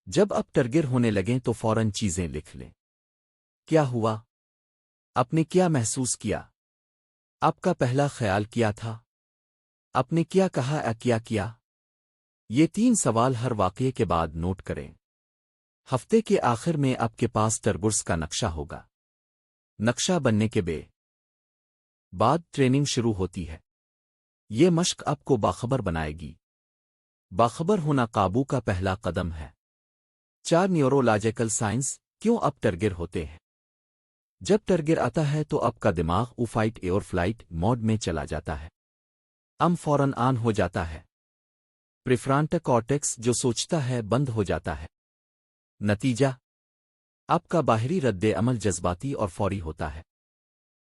A: جب آپ ٹرگر ہونے لگیں تو فوراً چیزیں لکھ لیں۔ کیا ہوا؟ آپ نے کیا محسوس کیا؟ آپ کا پہلا خیال کیا تھا؟ آپ نے کیا کہا یا کیا؟ یہ 3 سوال ہر واقعے کے بعد نوٹ کریں۔ ہفتے کے آخر میں آپ کے پاس ٹرگرس کا نقشہ ہوگا۔ نقشہ بننے کے بعد ٹریننگ شروع ہوتی ہے۔ یہ مشق آپ کو باخبر بنائے گی۔ باخبر ہونا قابو کا پہلا قدم ہے۔ 4 نیورولوجیکل سائنس کیوں آپ ٹرگر ہوتے ہیں۔ جب ٹرگر آتا ہے تو آپ کا دماغ فائٹ اور فلائٹ موڈ میں چلا جاتا ہے۔ فوراً آن ہو جاتا ہے۔ پریفرانٹل کارٹیکس جو سوچتا ہے بند ہو جاتا ہے۔ نتیجہ، آپ کا باہری رد عمل جذباتی اور فوری ہوتا ہے۔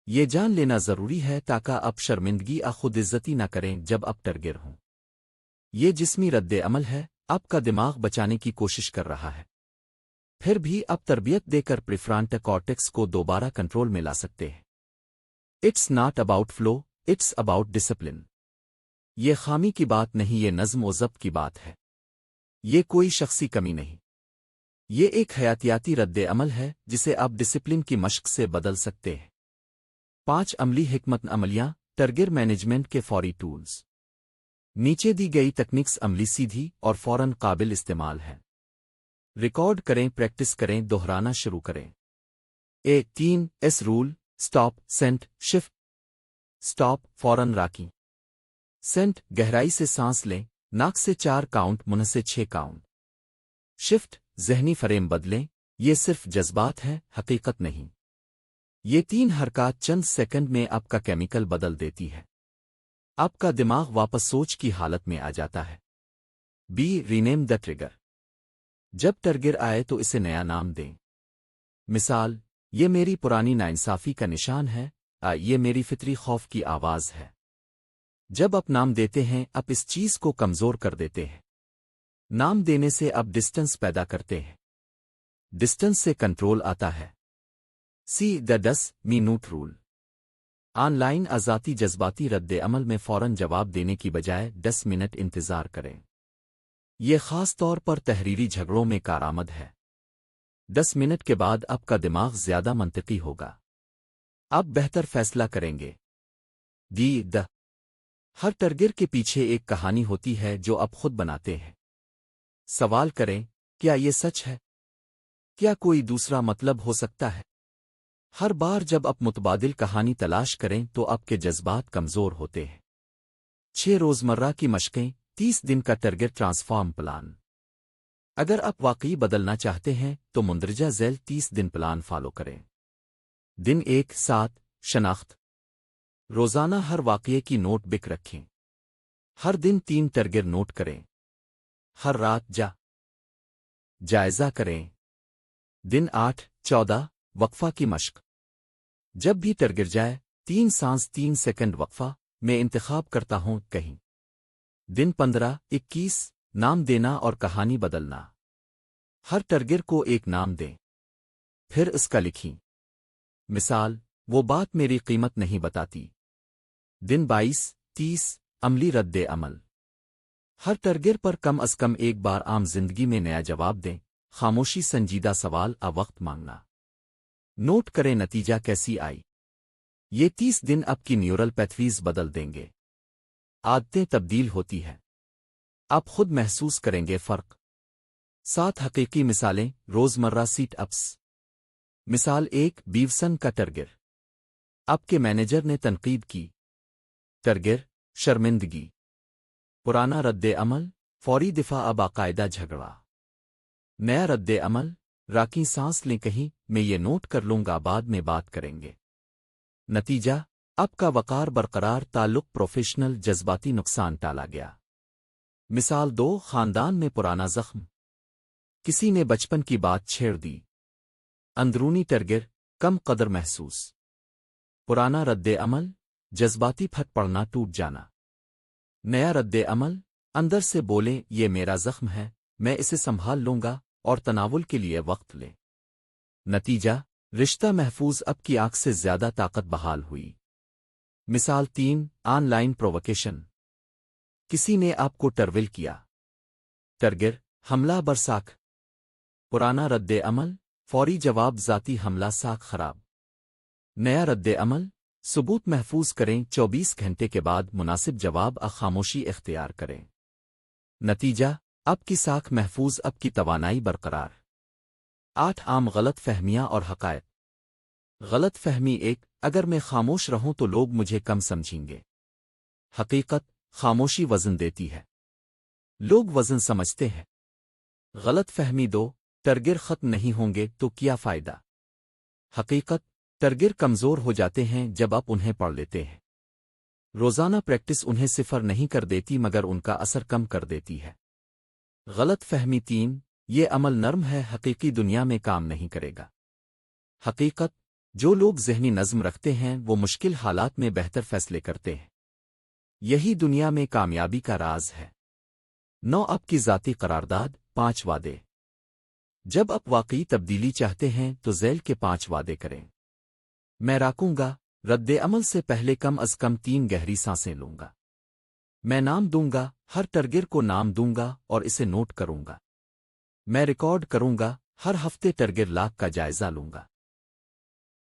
A: یہ جان لینا ضروری ہے تاکہ آپ شرمندگی یا خود عزتی نہ کریں جب آپ ٹرگر ہوں۔ یہ جسمی رد عمل ہے، آپ کا دماغ بچانے کی کوشش کر رہا ہے۔ پھر بھی آپ تربیت دے کر پریفرانٹل کارٹیکس کو دوبارہ کنٹرول میں لا سکتے ہیں۔ It's not about flow, it's about discipline. یہ خامی کی بات نہیں، یہ نظم و ضبط کی بات ہے۔ یہ کوئی شخصی کمی نہیں، یہ ایک حیاتیاتی رد عمل ہے جسے آپ ڈسپلن کی مشق سے بدل سکتے ہیں۔ 5 عملی حکمت عملیاں ٹرگر مینجمنٹ کے فوری ٹولز۔ نیچے دی گئی تکنیکس عملی، سیدھی اور فوراً قابل استعمال ہیں۔ ریکارڈ کریں، پریکٹس کریں، دہرانا شروع کریں۔ 3 S rule: stop, sent, shift. Stop, فوراً راکیں۔ سینٹ، گہرائی سے سانس لیں، ناک سے 4 کاؤنٹ، منہ سے 6 کاؤنٹ۔ شفٹ، ذہنی فریم بدلیں، یہ صرف جذبات ہیں، حقیقت نہیں۔ یہ 3 حرکات چند سیکنڈ میں آپ کا کیمیکل بدل دیتی ہے۔ آپ کا دماغ واپس سوچ کی حالت میں آ جاتا ہے۔ رینیم دا ٹریگر۔ جب ٹرگر آئے تو اسے نیا نام دیں۔ مثال، یہ میری پرانی ناانصافی کا نشان ہے، یہ میری فطری خوف کی آواز ہے۔ جب آپ نام دیتے ہیں آپ اس چیز کو کمزور کر دیتے ہیں۔ نام دینے سے آپ ڈسٹنس پیدا کرتے ہیں۔ ڈسٹنس سے کنٹرول آتا ہے۔ سی دا ڈس می نوٹ رول۔ آن لائن ذاتی جذباتی رد عمل میں فوراً جواب دینے کی بجائے 10 منٹ انتظار کریں۔ یہ خاص طور پر تحریری جھگڑوں میں کارآمد ہے۔ 10 منٹ کے بعد آپ کا دماغ زیادہ منطقی ہوگا۔ آپ بہتر فیصلہ کریں گے۔ ہر ٹرگر کے پیچھے ایک کہانی ہوتی ہے جو آپ خود بناتے ہیں۔ سوال کریں، کیا یہ سچ ہے؟ کیا کوئی دوسرا مطلب ہو سکتا ہے؟ ہر بار جب آپ متبادل کہانی تلاش کریں تو آپ کے جذبات کمزور ہوتے ہیں۔ 6 روزمرہ کی مشقیں، 30 دن کا ٹرگر ٹرانسفارم پلان۔ اگر آپ واقعی بدلنا چاہتے ہیں تو مندرجہ ذیل 30 دن پلان فالو کریں۔ دن 1 7 شناخت۔ روزانہ ہر واقعے کی نوٹ بک رکھیں۔ ہر دن 3 ٹرگر نوٹ کریں۔ ہر رات جائزہ کریں۔ دن 8 14 وقفہ کی مشق۔ جب بھی ٹرگر جائے 3 سانس 3 سیکنڈ وقفہ میں انتخاب کرتا ہوں کہیں۔ دن 15 21 نام دینا اور کہانی بدلنا۔ ہر ٹرگر کو ایک نام دیں، پھر اس کا لکھیں۔ مثال، وہ بات میری قیمت نہیں بتاتی۔ دن 22 30 عملی رد عمل۔ ہر ٹرگر پر کم از کم ایک بار عام زندگی میں نیا جواب دیں۔ خاموشی سنجیدہ سوال وقت مانگنا۔ نوٹ کریں نتیجہ کیسی آئی۔ یہ 30 دن آپ کی نیورل پیتھویز بدل دیں گے۔ عادتیں تبدیل ہوتی ہے۔ آپ خود محسوس کریں گے فرق۔ 7 حقیقی مثالیں روزمرہ سیٹ اپس۔ مثال 1 بیوسن کا ٹرگر۔ آپ کے مینیجر نے تنقید کی۔ ٹرگر شرمندگی۔ پرانا رد عمل فوری دفاع باقاعدہ جھگڑا۔ نیا رد عمل راکی سانس لیں کہیں میں یہ نوٹ کر لوں گا بعد میں بات کریں گے۔ نتیجہ، آپ کا وقار برقرار تعلق پروفیشنل جذباتی نقصان ٹالا گیا۔ مثال 2 خاندان میں پرانا زخم۔ کسی نے بچپن کی بات چھیڑ دی۔ اندرونی ٹرگر کم قدر محسوس۔ پرانا رد عمل جذباتی پھٹ پڑنا ٹوٹ جانا۔ نیا رد عمل اندر سے بولیں یہ میرا زخم ہے، میں اسے سنبھال لوں گا اور تناول کے لیے وقت لیں۔ نتیجہ، رشتہ محفوظ اب کی آنکھ سے زیادہ طاقت بحال ہوئی۔ مثال 3 آن لائن پرووکیشن۔ کسی نے آپ کو ٹرول کیا۔ ٹرگر حملہ برساکھ۔ پرانا رد عمل فوری جواب ذاتی حملہ ساکھ خراب۔ نیا رد عمل ثبوت محفوظ کریں 24 گھنٹے کے بعد مناسب جواب خاموشی اختیار کریں۔ نتیجہ، اب کی ساکھ محفوظ اب کی توانائی برقرار۔ 8 عام غلط فہمیاں اور حقائق۔ غلط فہمی 1 اگر میں خاموش رہوں تو لوگ مجھے کم سمجھیں گے۔ حقیقت، خاموشی وزن دیتی ہے۔ لوگ وزن سمجھتے ہیں۔ غلط فہمی 2 ٹرگر ختم نہیں ہوں گے تو کیا فائدہ؟ حقیقت، ٹرگر کمزور ہو جاتے ہیں جب آپ انہیں پڑھ لیتے ہیں۔ روزانہ پریکٹس انہیں صفر نہیں کر دیتی مگر ان کا اثر کم کر دیتی ہے۔ غلط فہمی 3 یہ عمل نرم ہے، حقیقی دنیا میں کام نہیں کرے گا۔ حقیقت، جو لوگ ذہنی نظم رکھتے ہیں وہ مشکل حالات میں بہتر فیصلے کرتے ہیں۔ یہی دنیا میں کامیابی کا راز ہے۔ 9 آپ کی ذاتی قرارداد 5 وعدے۔ جب آپ واقعی تبدیلی چاہتے ہیں تو ذیل کے 5 وعدے کریں۔ میں راکوں گا، رد عمل سے پہلے کم از کم 3 گہری سانسیں لوں گا۔ میں نام دوں گا، ہر ٹرگر کو نام دوں گا اور اسے نوٹ کروں گا۔ میں ریکارڈ کروں گا، ہر ہفتے ٹرگر لاکھ کا جائزہ لوں گا۔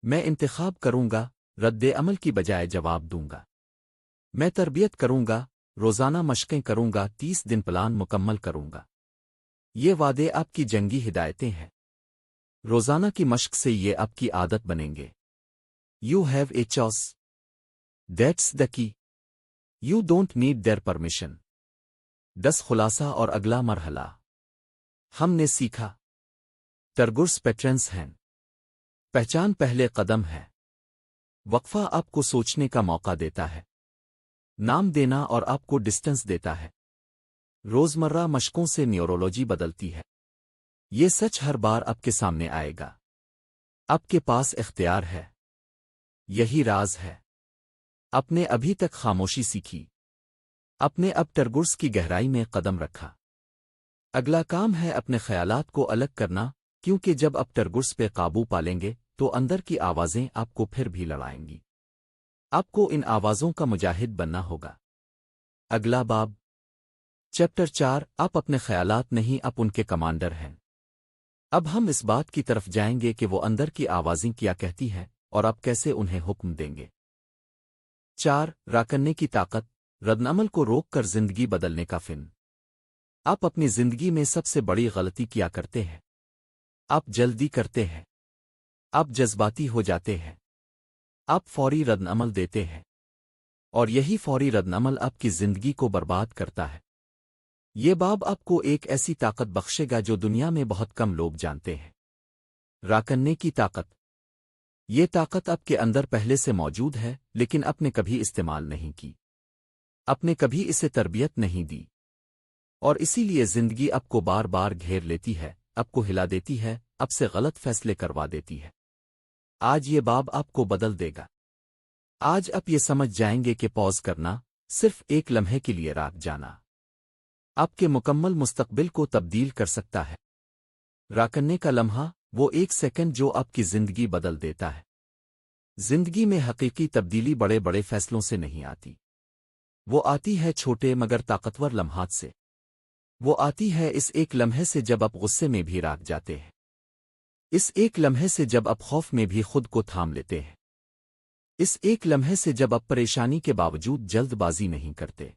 A: میں انتخاب کروں گا، رد عمل کی بجائے جواب دوں گا۔ میں تربیت کروں گا، روزانہ مشقیں کروں گا، 30 دن پلان مکمل کروں گا۔ یہ وعدے آپ کی جنگی ہدایتیں ہیں۔ روزانہ کی مشق سے یہ آپ کی عادت بنیں گے۔ You have a choice. That's the key. You don't need their permission. 10 خلاصہ اور اگلا مرحلہ۔ ہم نے سیکھا۔ ٹرگرز پیٹرنز ہیں۔ پہچان پہلے قدم ہے۔ وقفہ آپ کو سوچنے کا موقع دیتا ہے۔ نام دینا اور آپ کو ڈسٹنس دیتا ہے۔ روزمرہ مشقوں سے نیورولوجی بدلتی ہے۔ یہ سچ ہر بار آپ کے سامنے آئے گا۔ آپ کے پاس اختیار ہے۔ یہی راز ہے۔ آپ نے ابھی تک خاموشی سیکھی۔ اپنے اب ٹرگرس کی گہرائی میں قدم رکھا۔ اگلا کام ہے اپنے خیالات کو الگ کرنا، کیونکہ جب آپ ٹرگرس پہ قابو پالیں گے تو اندر کی آوازیں آپ کو پھر بھی لڑائیں گی۔ آپ کو ان آوازوں کا مجاہد بننا ہوگا۔ اگلا باب، چیپٹر 4۔ آپ اپنے خیالات نہیں، آپ ان کے کمانڈر ہیں۔ اب ہم اس بات کی طرف جائیں گے کہ وہ اندر کی آوازیں کیا کہتی ہیں اور آپ کیسے انہیں حکم دیں گے۔ 4۔ راکننے کی طاقت، ردعمل کو روک کر زندگی بدلنے کا فن۔ آپ اپنی زندگی میں سب سے بڑی غلطی کیا کرتے ہیں؟ آپ جلدی کرتے ہیں۔ آپ جذباتی ہو جاتے ہیں۔ آپ فوری ردعمل دیتے ہیں، اور یہی فوری ردعمل آپ کی زندگی کو برباد کرتا ہے۔ یہ باب آپ کو ایک ایسی طاقت بخشے گا جو دنیا میں بہت کم لوگ جانتے ہیں۔ راکننے کی طاقت۔ یہ طاقت آپ کے اندر پہلے سے موجود ہے، لیکن آپ نے کبھی استعمال نہیں کی۔ آپ نے کبھی اسے تربیت نہیں دی، اور اسی لیے زندگی آپ کو بار بار گھیر لیتی ہے، آپ کو ہلا دیتی ہے، آپ سے غلط فیصلے کروا دیتی ہے۔ آج یہ باب آپ کو بدل دے گا۔ آج آپ یہ سمجھ جائیں گے کہ پوز کرنا، صرف ایک لمحے کے لیے رک جانا، آپ کے مکمل مستقبل کو تبدیل کر سکتا ہے۔ راکننے کا لمحہ، وہ ایک سیکنڈ جو آپ کی زندگی بدل دیتا ہے۔ زندگی میں حقیقی تبدیلی بڑے بڑے فیصلوں سے نہیں آتی، وہ آتی ہے چھوٹے مگر طاقتور لمحات سے۔ وہ آتی ہے اس ایک لمحے سے جب آپ غصے میں بھی رک جاتے ہیں، اس ایک لمحے سے جب آپ خوف میں بھی خود کو تھام لیتے ہیں، اس ایک لمحے سے جب آپ پریشانی کے باوجود جلد بازی نہیں کرتے۔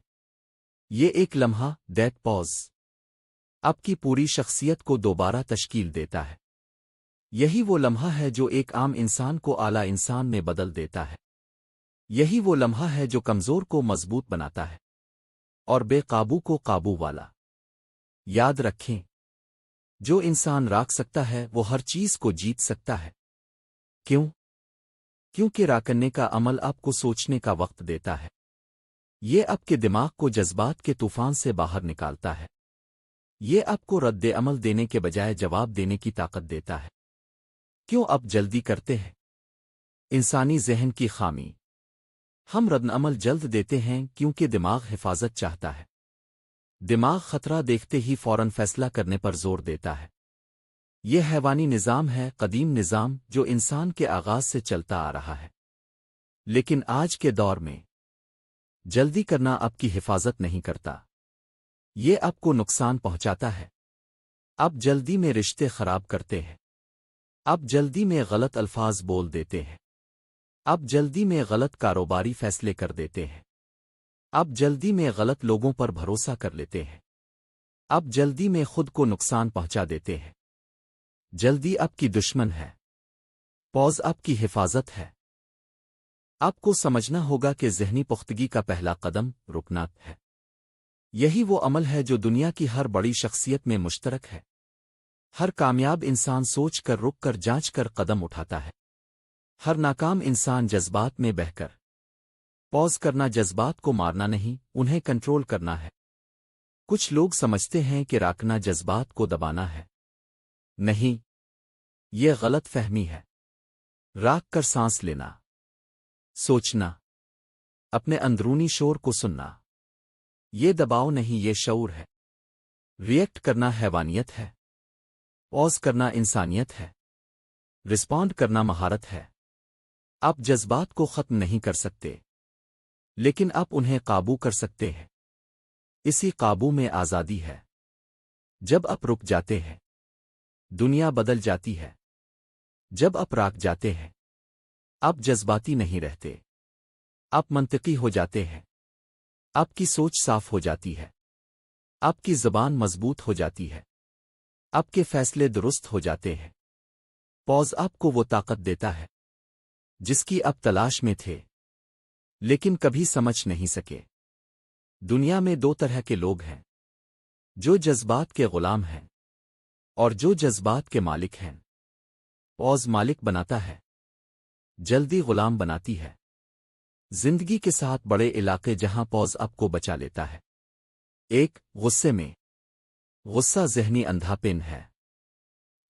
A: یہ ایک لمحہ، دیٹ پوز، آپ کی پوری شخصیت کو دوبارہ تشکیل دیتا ہے۔ یہی وہ لمحہ ہے جو ایک عام انسان کو اعلیٰ انسان میں بدل دیتا ہے۔ یہی وہ لمحہ ہے جو کمزور کو مضبوط بناتا ہے، اور بے قابو کو قابو والا۔ یاد رکھیں، جو انسان راک سکتا ہے وہ ہر چیز کو جیت سکتا ہے۔ کیوں؟ کیونکہ راکننے کا عمل آپ کو سوچنے کا وقت دیتا ہے۔ یہ آپ کے دماغ کو جذبات کے طوفان سے باہر نکالتا ہے۔ یہ آپ کو رد عمل دینے کے بجائے جواب دینے کی طاقت دیتا ہے۔ کیوں آپ جلدی کرتے ہیں؟ انسانی ذہن کی خامی۔ ہم رد عمل جلد دیتے ہیں کیونکہ دماغ حفاظت چاہتا ہے۔ دماغ خطرہ دیکھتے ہی فوراً فیصلہ کرنے پر زور دیتا ہے۔ یہ حیوانی نظام ہے، قدیم نظام جو انسان کے آغاز سے چلتا آ رہا ہے۔ لیکن آج کے دور میں جلدی کرنا آپ کی حفاظت نہیں کرتا، یہ آپ کو نقصان پہنچاتا ہے۔ آپ جلدی میں رشتے خراب کرتے ہیں، آپ جلدی میں غلط الفاظ بول دیتے ہیں، آپ جلدی میں غلط کاروباری فیصلے کر دیتے ہیں، آپ جلدی میں غلط لوگوں پر بھروسہ کر لیتے ہیں، آپ جلدی میں خود کو نقصان پہنچا دیتے ہیں۔ جلدی آپ کی دشمن ہے، پوز آپ کی حفاظت ہے۔ آپ کو سمجھنا ہوگا کہ ذہنی پختگی کا پہلا قدم رکنا ہے۔ یہی وہ عمل ہے جو دنیا کی ہر بڑی شخصیت میں مشترک ہے۔ ہر کامیاب انسان سوچ کر، رک کر، جانچ کر قدم اٹھاتا ہے۔ ہر ناکام انسان جذبات میں بہہ کر۔ پوز کرنا جذبات کو مارنا نہیں، انہیں کنٹرول کرنا ہے۔ کچھ لوگ سمجھتے ہیں کہ راکنا جذبات کو دبانا ہے۔ نہیں، یہ غلط فہمی ہے۔ راک کر سانس لینا، سوچنا، اپنے اندرونی شور کو سننا، یہ دباؤ نہیں، یہ شعور ہے۔ ریئیکٹ کرنا حیوانیت ہے، پوز کرنا انسانیت ہے، رسپونڈ کرنا مہارت ہے۔ آپ جذبات کو ختم نہیں کر سکتے، لیکن آپ انہیں قابو کر سکتے ہیں۔ اسی قابو میں آزادی ہے۔ جب آپ رک جاتے ہیں، دنیا بدل جاتی ہے۔ جب آپ راک جاتے ہیں، آپ جذباتی نہیں رہتے، آپ منطقی ہو جاتے ہیں۔ آپ کی سوچ صاف ہو جاتی ہے، آپ کی زبان مضبوط ہو جاتی ہے، آپ کے فیصلے درست ہو جاتے ہیں۔ پوز آپ کو وہ طاقت دیتا ہے جس کی آپ تلاش میں تھے، لیکن کبھی سمجھ نہیں سکے۔ دنیا میں دو طرح کے لوگ ہیں، جو جذبات کے غلام ہیں اور جو جذبات کے مالک ہیں۔ پوز مالک بناتا ہے، جلدی غلام بناتی ہے۔ زندگی کے ساتھ بڑے علاقے جہاں پوز آپ کو بچا لیتا ہے۔ ایک، غصے میں۔ غصہ ذہنی اندھاپن ہے۔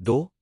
A: 2.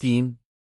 A: 3.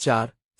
A: 4.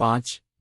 A: 5.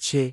A: 6.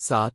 A: 7.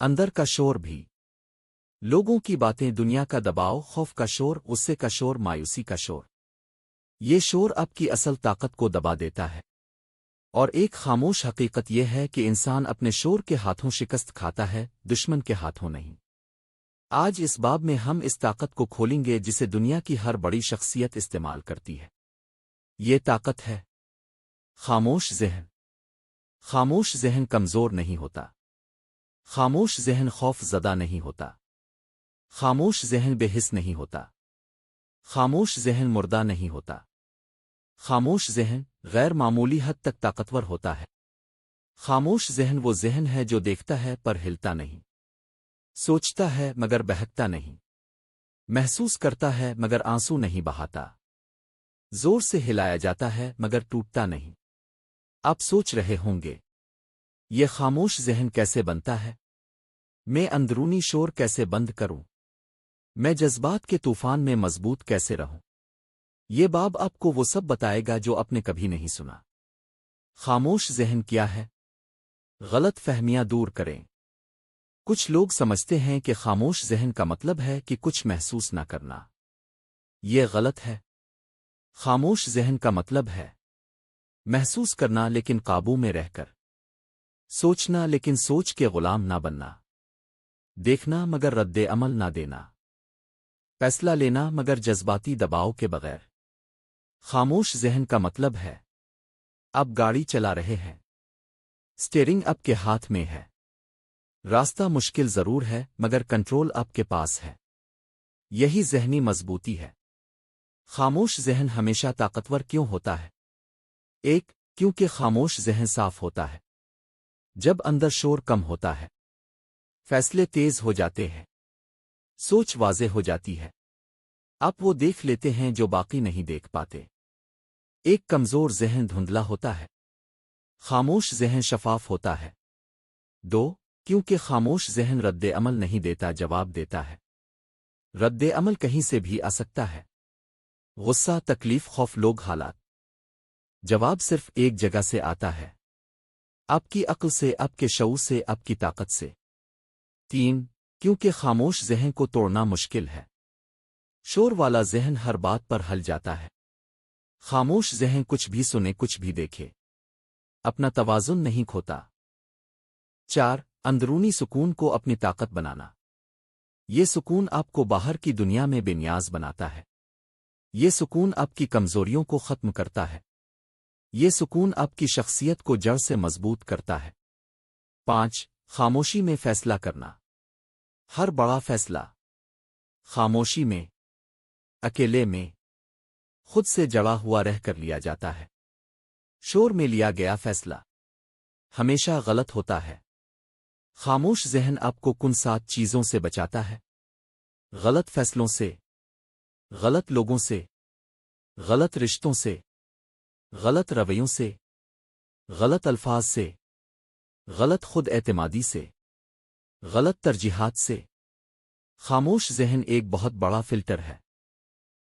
A: اندر کا شور بھی، لوگوں کی باتیں، دنیا کا دباؤ، خوف کا شور، غصے کا شور، مایوسی کا شور۔ یہ شور آپ کی اصل طاقت کو دبا دیتا ہے۔ اور ایک خاموش حقیقت یہ ہے کہ انسان اپنے شور کے ہاتھوں شکست کھاتا ہے، دشمن کے ہاتھوں نہیں۔ آج اس باب میں ہم اس طاقت کو کھولیں گے جسے دنیا کی ہر بڑی شخصیت استعمال کرتی ہے۔ یہ طاقت ہے خاموش ذہن۔ خاموش ذہن کمزور نہیں ہوتا۔ خاموش ذہن خوف زدہ نہیں ہوتا۔ خاموش ذہن بے حس نہیں ہوتا۔ خاموش ذہن مردہ نہیں ہوتا۔ خاموش ذہن غیر معمولی حد تک طاقتور ہوتا ہے۔ خاموش ذہن وہ ذہن ہے جو دیکھتا ہے پر ہلتا نہیں، سوچتا ہے مگر بہکتا نہیں، محسوس کرتا ہے مگر آنسو نہیں بہاتا، زور سے ہلایا جاتا ہے مگر ٹوٹتا نہیں۔ آپ سوچ رہے ہوں گے یہ خاموش ذہن کیسے بنتا ہے؟ میں اندرونی شور کیسے بند کروں؟ میں جذبات کے طوفان میں مضبوط کیسے رہوں؟ یہ باب آپ کو وہ سب بتائے گا جو آپ نے کبھی نہیں سنا۔ خاموش ذہن کیا ہے؟ غلط فہمیاں دور کریں۔ کچھ لوگ سمجھتے ہیں کہ خاموش ذہن کا مطلب ہے کہ کچھ محسوس نہ کرنا۔ یہ غلط ہے۔ خاموش ذہن کا مطلب ہے محسوس کرنا لیکن قابو میں رہ کر، سوچنا لیکن سوچ کے غلام نہ بننا، دیکھنا مگر رد عمل نہ دینا، فیصلہ لینا مگر جذباتی دباؤ کے بغیر۔ خاموش ذہن کا مطلب ہے آپ گاڑی چلا رہے ہیں، سٹیئرنگ آپ کے ہاتھ میں ہے، راستہ مشکل ضرور ہے مگر کنٹرول آپ کے پاس ہے۔ یہی ذہنی مضبوطی ہے۔ خاموش ذہن ہمیشہ طاقتور کیوں ہوتا ہے؟ ایک، کیونکہ خاموش ذہن صاف ہوتا ہے۔ جب اندر شور کم ہوتا ہے، فیصلے تیز ہو جاتے ہیں، سوچ واضح ہو جاتی ہے، آپ وہ دیکھ لیتے ہیں جو باقی نہیں دیکھ پاتے۔ ایک کمزور ذہن دھندلا ہوتا ہے، خاموش ذہن شفاف ہوتا ہے۔ دو، کیونکہ خاموش ذہن رد عمل نہیں دیتا، جواب دیتا ہے۔ رد عمل کہیں سے بھی آ سکتا ہے، غصہ، تکلیف، خوف، لوگ، حالات۔ جواب صرف ایک جگہ سے آتا ہے، آپ کی عقل سے، آپ کے شعور سے، آپ کی طاقت سے۔ تین، کیونکہ خاموش ذہن کو توڑنا مشکل ہے، شور والا ذہن ہر بات پر ہل جاتا ہے، خاموش ذہن کچھ بھی سنے، کچھ بھی دیکھے، اپنا توازن نہیں کھوتا۔ چار، اندرونی سکون کو اپنی طاقت بنانا۔ یہ سکون آپ کو باہر کی دنیا میں بے نیاز بناتا ہے۔ یہ سکون آپ کی کمزوریوں کو ختم کرتا ہے۔ یہ سکون آپ کی شخصیت کو جڑ سے مضبوط کرتا ہے۔ پانچ، خاموشی میں فیصلہ کرنا۔ ہر بڑا فیصلہ خاموشی میں، اکیلے میں، خود سے جڑا ہوا رہ کر لیا جاتا ہے۔ شور میں لیا گیا فیصلہ ہمیشہ غلط ہوتا ہے۔ خاموش ذہن آپ کو کن 7 چیزوں سے بچاتا ہے؟ غلط فیصلوں سے، غلط لوگوں سے، غلط رشتوں سے، غلط رویوں سے، غلط الفاظ سے، غلط خود اعتمادی سے، غلط ترجیحات سے۔ خاموش ذہن ایک بہت بڑا فلٹر ہے،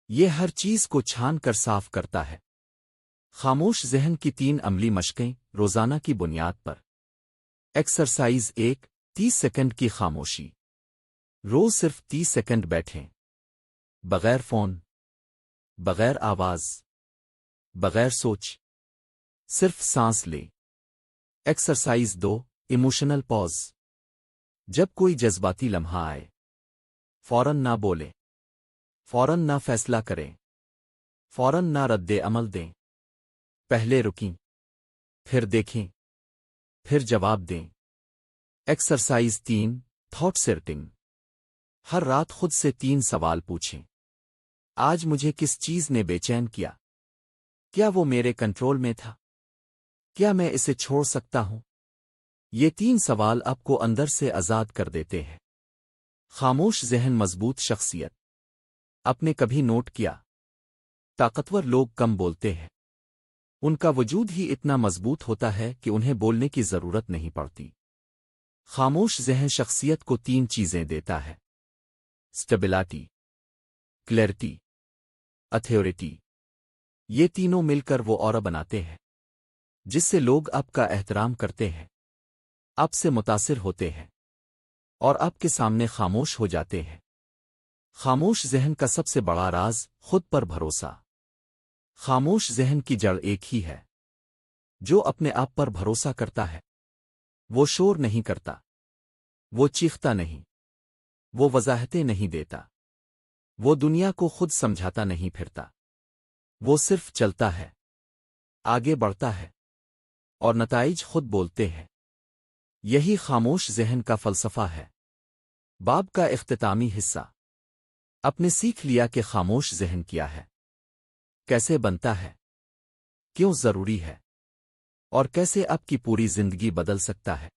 A: یہ ہر چیز کو چھان کر صاف کرتا ہے۔ خاموش ذہن کی 3 عملی مشقیں روزانہ کی بنیاد پر۔ ایکسرسائز 1، 30 سیکنڈ کی خاموشی۔ روز صرف 30 سیکنڈ بیٹھیں، بغیر فون، بغیر آواز، بغیر سوچ، صرف سانس لیں۔ ایکسرسائز 2، ایموشنل پاز۔ جب کوئی جذباتی لمحہ آئے، فوراً نہ بولیں، فوراً نہ فیصلہ کریں، فوراً نہ رد عمل دیں، پہلے رکیں، پھر دیکھیں، پھر جواب دیں۔ Exercise 3، thought سرٹنگ۔ ہر رات خود سے 3 سوال پوچھیں۔ آج مجھے کس چیز نے بے چین کیا؟ کیا وہ میرے کنٹرول میں تھا؟ کیا میں اسے چھوڑ سکتا ہوں؟ یہ 3 سوال آپ کو اندر سے آزاد کر دیتے ہیں۔ خاموش ذہن مضبوط شخصیت۔ آپ نے کبھی نوٹ کیا طاقتور لوگ کم بولتے ہیں؟ ان کا وجود ہی اتنا مضبوط ہوتا ہے کہ انہیں بولنے کی ضرورت نہیں پڑتی۔ خاموش ذہن شخصیت کو 3 چیزیں دیتا ہے: اسٹیبلٹی، کلیئرٹی، اتھارٹی۔ یہ تینوں مل کر وہ اورا بناتے ہیں جس سے لوگ آپ کا احترام کرتے ہیں، آپ سے متاثر ہوتے ہیں۔ اور آپ کے سامنے خاموش ہو جاتے ہیں۔ خاموش ذہن کا سب سے بڑا راز خود پر بھروسہ۔ خاموش ذہن کی جڑ ایک ہی ہے۔ جو اپنے آپ پر بھروسہ کرتا ہے وہ شور نہیں کرتا، وہ چیختا نہیں، وہ وضاحتیں نہیں دیتا، وہ دنیا کو خود سمجھاتا نہیں پھرتا، وہ صرف چلتا ہے، آگے بڑھتا ہے، اور نتائج خود بولتے ہیں۔ یہی خاموش ذہن کا فلسفہ ہے۔ باب کا اختتامی حصہ۔ آپ نے سیکھ لیا کہ خاموش ذہن کیا ہے، کیسے بنتا ہے، کیوں ضروری ہے، اور کیسے آپ کی پوری زندگی بدل سکتا ہے۔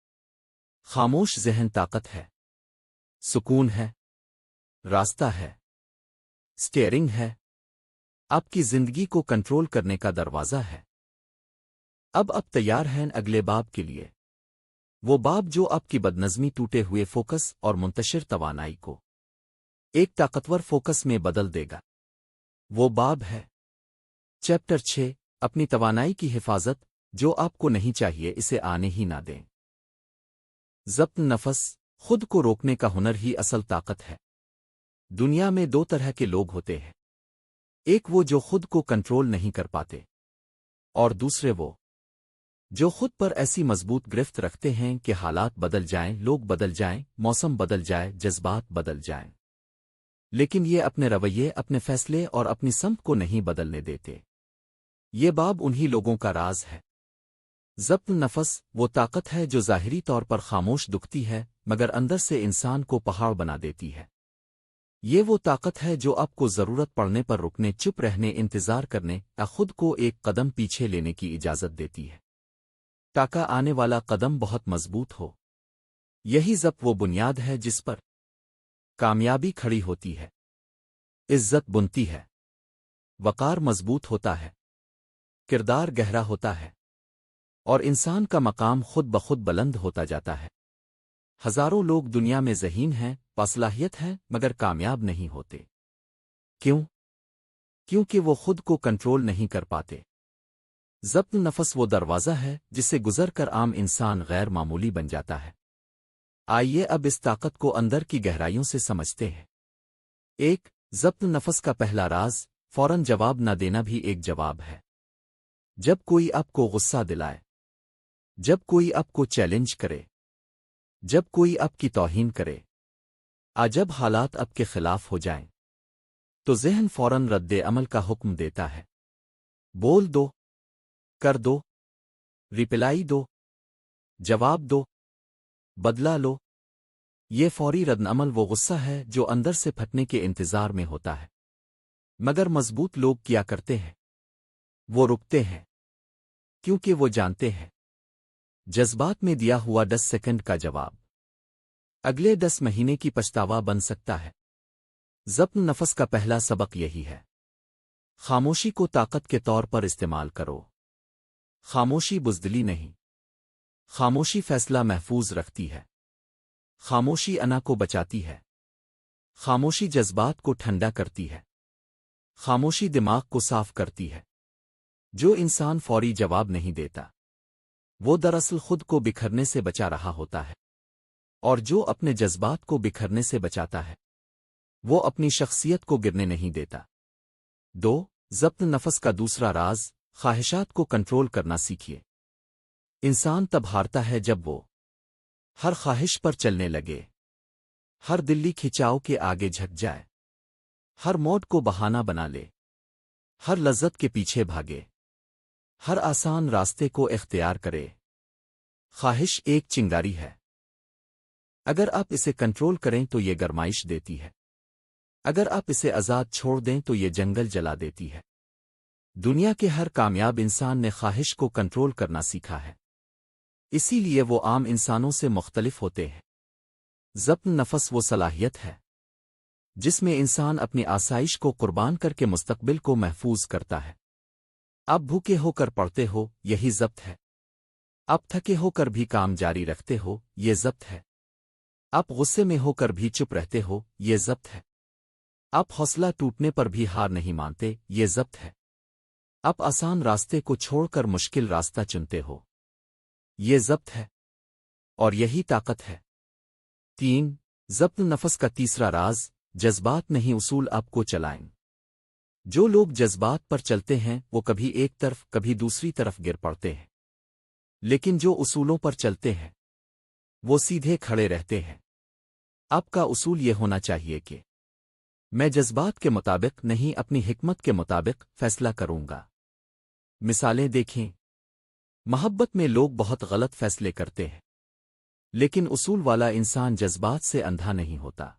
A: خاموش ذہن طاقت ہے، سکون ہے، راستہ ہے، سٹیئرنگ ہے، آپ کی زندگی کو کنٹرول کرنے کا دروازہ ہے۔ اب آپ تیار ہیں اگلے باب کے لیے، وہ باب جو آپ کی بدنظمی، ٹوٹے ہوئے فوکس اور منتشر توانائی کو ایک طاقتور فوکس میں بدل دے گا۔ وہ باب ہے چیپٹر 6، اپنی توانائی کی حفاظت۔ جو آپ کو نہیں چاہیے اسے آنے ہی نہ دیں۔ ضبط نفس، خود کو روکنے کا ہنر ہی اصل طاقت ہے۔ دنیا میں دو طرح کے لوگ ہوتے ہیں، ایک وہ جو خود کو کنٹرول نہیں کر پاتے، اور دوسرے وہ جو خود پر ایسی مضبوط گرفت رکھتے ہیں کہ حالات بدل جائیں، لوگ بدل جائیں، موسم بدل جائے، جذبات بدل جائیں، لیکن یہ اپنے رویے، اپنے فیصلے اور اپنی سمت کو نہیں بدلنے دیتے۔ یہ باب انہی لوگوں کا راز ہے۔ ضبط نفس وہ طاقت ہے جو ظاہری طور پر خاموش دکھتی ہے مگر اندر سے انسان کو پہاڑ بنا دیتی ہے۔ یہ وہ طاقت ہے جو آپ کو ضرورت پڑنے پر رکنے، چپ رہنے، انتظار کرنے یا خود کو ایک قدم پیچھے لینے کی اجازت دیتی ہے، تاکہ آنے والا قدم بہت مضبوط ہو۔ یہی ضبط وہ بنیاد ہے جس پر کامیابی کھڑی ہوتی ہے، عزت بنتی ہے، وقار مضبوط ہوتا ہے، کردار گہرا ہوتا ہے، اور انسان کا مقام خود بخود بلند ہوتا جاتا ہے۔ ہزاروں لوگ دنیا میں ذہین ہیں، باصلاحیت ہیں، مگر کامیاب نہیں ہوتے۔ کیوں؟ کیونکہ وہ خود کو کنٹرول نہیں کر پاتے۔ ضبط نفس وہ دروازہ ہے جس سے گزر کر عام انسان غیر معمولی بن جاتا ہے۔ آئیے اب اس طاقت کو اندر کی گہرائیوں سے سمجھتے ہیں۔ ایک، ضبط نفس کا پہلا راز، فوراً جواب نہ دینا بھی ایک جواب ہے۔ جب کوئی آپ کو غصہ دلائے، جب کوئی آپ کو چیلنج کرے، جب کوئی آپ کی توہین کرے، جب حالات آپ کے خلاف ہو جائیں، تو ذہن فوراً رد عمل کا حکم دیتا ہے۔ بول دو، کر دو، ریپلائی دو، جواب دو، بدلہ لو۔ یہ فوری رد عمل وہ غصہ ہے جو اندر سے پھٹنے کے انتظار میں ہوتا ہے۔ مگر مضبوط لوگ کیا کرتے ہیں؟ وہ رکتے ہیں، کیونکہ وہ جانتے ہیں جذبات میں دیا ہوا 10 سیکنڈ کا جواب اگلے 10 مہینے کی پچھتاوا بن سکتا ہے۔ ضبط نفس کا پہلا سبق یہی ہے، خاموشی کو طاقت کے طور پر استعمال کرو۔ خاموشی بزدلی نہیں، خاموشی فیصلہ محفوظ رکھتی ہے، خاموشی انا کو بچاتی ہے، خاموشی جذبات کو ٹھنڈا کرتی ہے، خاموشی دماغ کو صاف کرتی ہے۔ جو انسان فوری جواب نہیں دیتا وہ دراصل خود کو بکھرنے سے بچا رہا ہوتا ہے، اور جو اپنے جذبات کو بکھرنے سے بچاتا ہے وہ اپنی شخصیت کو گرنے نہیں دیتا۔ دو، ضبط نفس کا دوسرا راز، خواہشات کو کنٹرول کرنا سیکھیے۔ انسان تب ہارتا ہے جب وہ ہر خواہش پر چلنے لگے، ہر دلی کھچاؤ کے آگے جھک جائے، ہر موڈ کو بہانہ بنا لے، ہر لذت کے پیچھے بھاگے، ہر آسان راستے کو اختیار کرے۔ خواہش ایک چنگاری ہے، اگر آپ اسے کنٹرول کریں تو یہ گرمائش دیتی ہے، اگر آپ اسے آزاد چھوڑ دیں تو یہ جنگل جلا دیتی ہے۔ دنیا کے ہر کامیاب انسان نے خواہش کو کنٹرول کرنا سیکھا ہے، اسی لیے وہ عام انسانوں سے مختلف ہوتے ہیں۔ ضبط نفس وہ صلاحیت ہے جس میں انسان اپنی آسائش کو قربان کر کے مستقبل کو محفوظ کرتا ہے۔ آپ بھوکے ہو کر پڑھتے ہو، یہی ضبط ہے۔ آپ تھکے ہو کر بھی کام جاری رکھتے ہو، یہ ضبط ہے۔ آپ غصے میں ہو کر بھی چپ رہتے ہو، یہ ضبط ہے۔ آپ حوصلہ ٹوٹنے پر بھی ہار نہیں مانتے، یہ ضبط ہے۔ آپ آسان راستے کو چھوڑ کر مشکل راستہ چنتے ہو، یہ ضبط ہے، اور یہی طاقت ہے۔ 3. ضبط نفس کا تیسرا راز، جذبات نہیں اصول آپ کو چلائیں۔ جو لوگ جذبات پر چلتے ہیں وہ کبھی ایک طرف کبھی دوسری طرف گر پڑتے ہیں، لیکن جو اصولوں پر چلتے ہیں وہ سیدھے کھڑے رہتے ہیں۔ آپ کا اصول یہ ہونا چاہیے کہ میں جذبات کے مطابق نہیں اپنی حکمت کے مطابق فیصلہ کروں گا۔ مثالیں دیکھیں۔ محبت میں لوگ بہت غلط فیصلے کرتے ہیں، لیکن اصول والا انسان جذبات سے اندھا نہیں ہوتا۔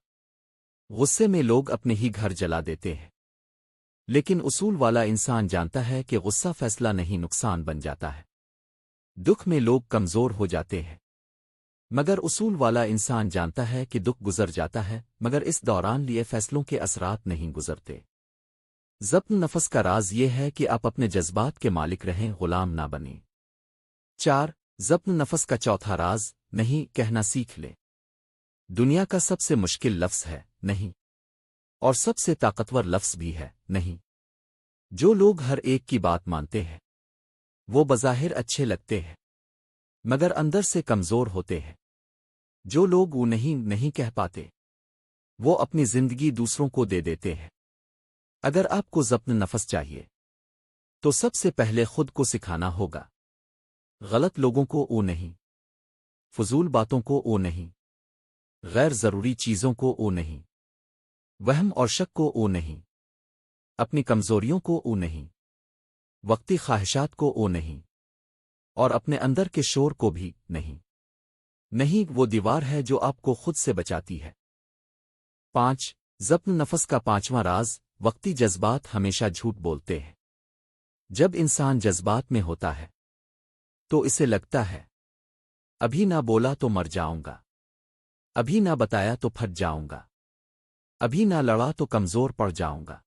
A: غصے میں لوگ اپنے ہی گھر جلا دیتے ہیں، لیکن اصول والا انسان جانتا ہے کہ غصہ فیصلہ نہیں نقصان بن جاتا ہے۔ دکھ میں لوگ کمزور ہو جاتے ہیں، مگر اصول والا انسان جانتا ہے کہ دکھ گزر جاتا ہے، مگر اس دوران لیے فیصلوں کے اثرات نہیں گزرتے۔ ضبط نفس کا راز یہ ہے کہ آپ اپنے جذبات کے مالک رہیں، غلام نہ بنیں۔ 4. ضبط نفس کا چوتھا راز، نہیں کہنا سیکھ لیں۔ دنیا کا سب سے مشکل لفظ ہے نہیں، اور سب سے طاقتور لفظ بھی ہے نہیں۔ جو لوگ ہر ایک کی بات مانتے ہیں وہ بظاہر اچھے لگتے ہیں، مگر اندر سے کمزور ہوتے ہیں۔ جو لوگ وہ نہیں کہہ پاتے وہ اپنی زندگی دوسروں کو دے دیتے ہیں۔ اگر آپ کو ضبط نفس چاہیے تو سب سے پہلے خود کو سکھانا ہوگا۔ غلط لوگوں کو او نہیں، فضول باتوں کو او نہیں، غیر ضروری چیزوں کو او نہیں، وہم اور شک کو او نہیں، اپنی کمزوریوں کو او نہیں، وقتی خواہشات کو او نہیں، اور اپنے اندر کے شور کو بھی نہیں۔ نہیں وہ دیوار ہے جو آپ کو خود سے بچاتی ہے۔ 5. ضبط نفس کا پانچواں راز، وقتی جذبات ہمیشہ جھوٹ بولتے ہیں۔ جب انسان جذبات میں ہوتا ہے تو اسے لگتا ہے ابھی نہ بولا تو مر جاؤں گا، ابھی نہ بتایا تو پھٹ جاؤں گا، ابھی نہ لڑا تو کمزور پڑ جاؤں گا،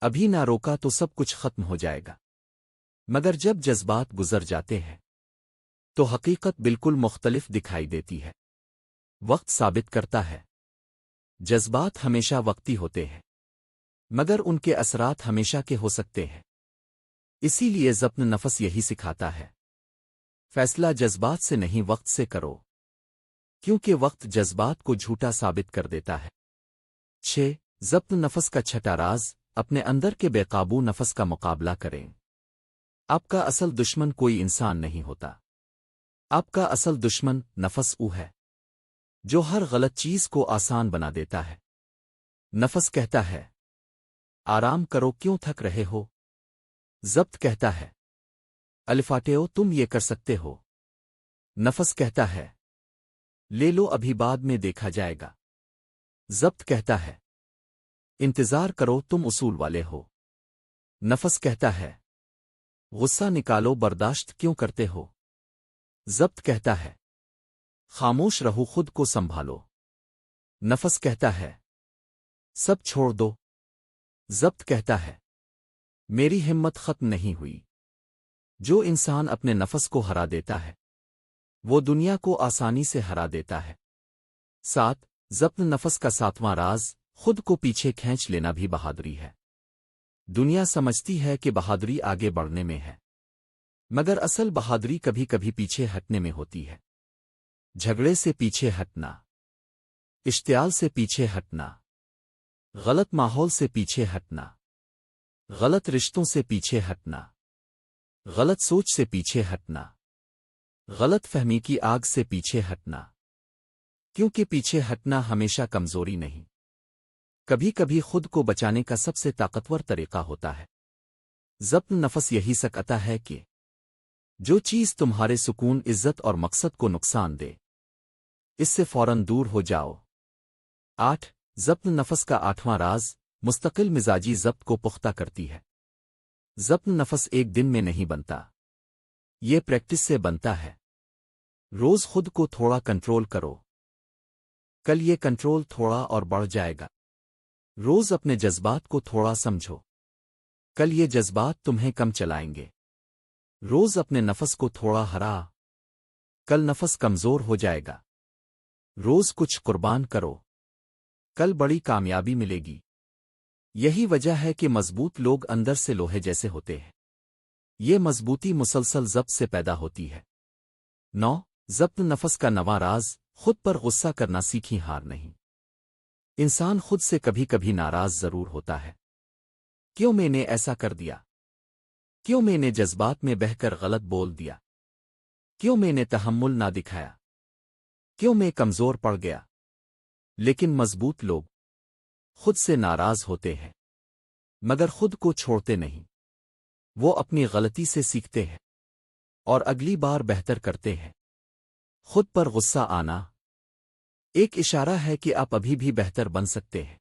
A: ابھی نہ روکا تو سب کچھ ختم ہو جائے گا۔ مگر جب جذبات گزر جاتے ہیں تو حقیقت بالکل مختلف دکھائی دیتی ہے۔ وقت ثابت کرتا ہے جذبات ہمیشہ وقتی ہوتے ہیں، مگر ان کے اثرات ہمیشہ کے ہو سکتے ہیں۔ اسی لیے ضبط نفس یہی سکھاتا ہے، فیصلہ جذبات سے نہیں وقت سے کرو، کیونکہ وقت جذبات کو جھوٹا ثابت کر دیتا ہے۔ 6. ضبط نفس کا چھٹا راز، اپنے اندر کے بے قابو نفس کا مقابلہ کریں۔ آپ کا اصل دشمن کوئی انسان نہیں ہوتا، آپ کا اصل دشمن نفس او ہے جو ہر غلط چیز کو آسان بنا دیتا ہے۔ نفس کہتا ہے آرام کرو، کیوں تھک رہے ہو؟ ضبط کہتا ہے الفاٹیو تم یہ کر سکتے ہو۔ نفس کہتا ہے لے لو، ابھی بعد میں دیکھا جائے گا۔ ضبط کہتا ہے انتظار کرو، تم اصول والے ہو۔ نفس کہتا ہے غصہ نکالو، برداشت کیوں کرتے ہو؟ ضبط کہتا ہے خاموش رہو، خود کو سنبھالو۔ نفس کہتا ہے سب چھوڑ دو۔ ضبط کہتا ہے میری ہمت ختم نہیں ہوئی۔ جو انسان اپنے نفس کو ہرا دیتا ہے وہ دنیا کو آسانی سے ہرا دیتا ہے۔ 7. ضبط نفس کا ساتواں راز، خود کو پیچھے کھینچ لینا بھی بہادری ہے۔ دنیا سمجھتی ہے کہ بہادری آگے بڑھنے میں ہے، مگر اصل بہادری کبھی کبھی پیچھے ہٹنے میں ہوتی ہے۔ جھگڑے سے پیچھے ہٹنا، اشتعال سے پیچھے ہٹنا، غلط ماحول سے پیچھے ہٹنا، غلط رشتوں سے پیچھے ہٹنا، غلط سوچ سے پیچھے ہٹنا، غلط فہمی کی آگ سے پیچھے ہٹنا، کیونکہ پیچھے ہٹنا ہمیشہ کمزوری نہیں، کبھی کبھی خود کو بچانے کا سب سے طاقتور طریقہ ہوتا ہے۔ ضبط نفس یہی سکھاتا ہے کہ جو چیز تمہارے سکون، عزت اور مقصد کو نقصان دے اس سے فوراً دور ہو جاؤ۔ 8. ضبط نفس کا آٹھواں راز، مستقل مزاجی ضبط کو پختہ کرتی ہے۔ ضبط نفس ایک دن میں نہیں بنتا، یہ پریکٹس سے بنتا ہے۔ روز خود کو تھوڑا کنٹرول کرو، کل یہ کنٹرول تھوڑا اور بڑھ جائے گا۔ روز اپنے جذبات کو تھوڑا سمجھو، کل یہ جذبات تمہیں کم چلائیں گے۔ روز اپنے نفس کو تھوڑا ہرا، کل نفس کمزور ہو جائے گا۔ روز کچھ قربان کرو، کل بڑی کامیابی ملے گی۔ یہی وجہ ہے کہ مضبوط لوگ اندر سے لوہے جیسے ہوتے ہیں۔ یہ مضبوطی مسلسل ضبط سے پیدا ہوتی ہے۔ 9. ضبط نفس کا نواں راز، خود پر غصہ کرنا سیکھی، ہار نہیں۔ انسان خود سے کبھی کبھی ناراض ضرور ہوتا ہے۔ کیوں میں نے ایسا کر دیا؟ کیوں میں نے جذبات میں بہہ کر غلط بول دیا؟ کیوں میں نے تحمل نہ دکھایا؟ کیوں میں کمزور پڑ گیا؟ لیکن مضبوط لوگ خود سے ناراض ہوتے ہیں مگر خود کو چھوڑتے نہیں۔ وہ اپنی غلطی سے سیکھتے ہیں اور اگلی بار بہتر کرتے ہیں۔ خود پر غصہ آنا ایک اشارہ ہے کہ آپ ابھی بھی بہتر بن سکتے ہیں۔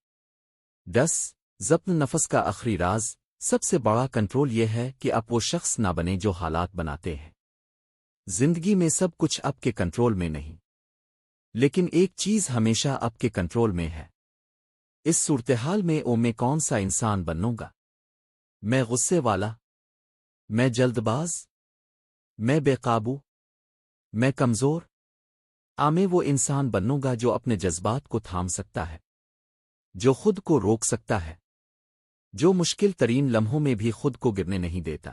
A: 10 ضبط نفس کا آخری راز، سب سے بڑا کنٹرول یہ ہے کہ آپ وہ شخص نہ بنیں جو حالات بناتے ہیں۔ زندگی میں سب کچھ آپ کے کنٹرول میں نہیں، لیکن ایک چیز ہمیشہ آپ کے کنٹرول میں ہے۔ اس صورتحال میں کون سا انسان بنوں گا؟ میں غصے والا؟ میں جلد باز؟ میں بے قابو؟ میں کمزور؟ میں وہ انسان بنوں گا جو اپنے جذبات کو تھام سکتا ہے، جو خود کو روک سکتا ہے، جو مشکل ترین لمحوں میں بھی خود کو گرنے نہیں دیتا۔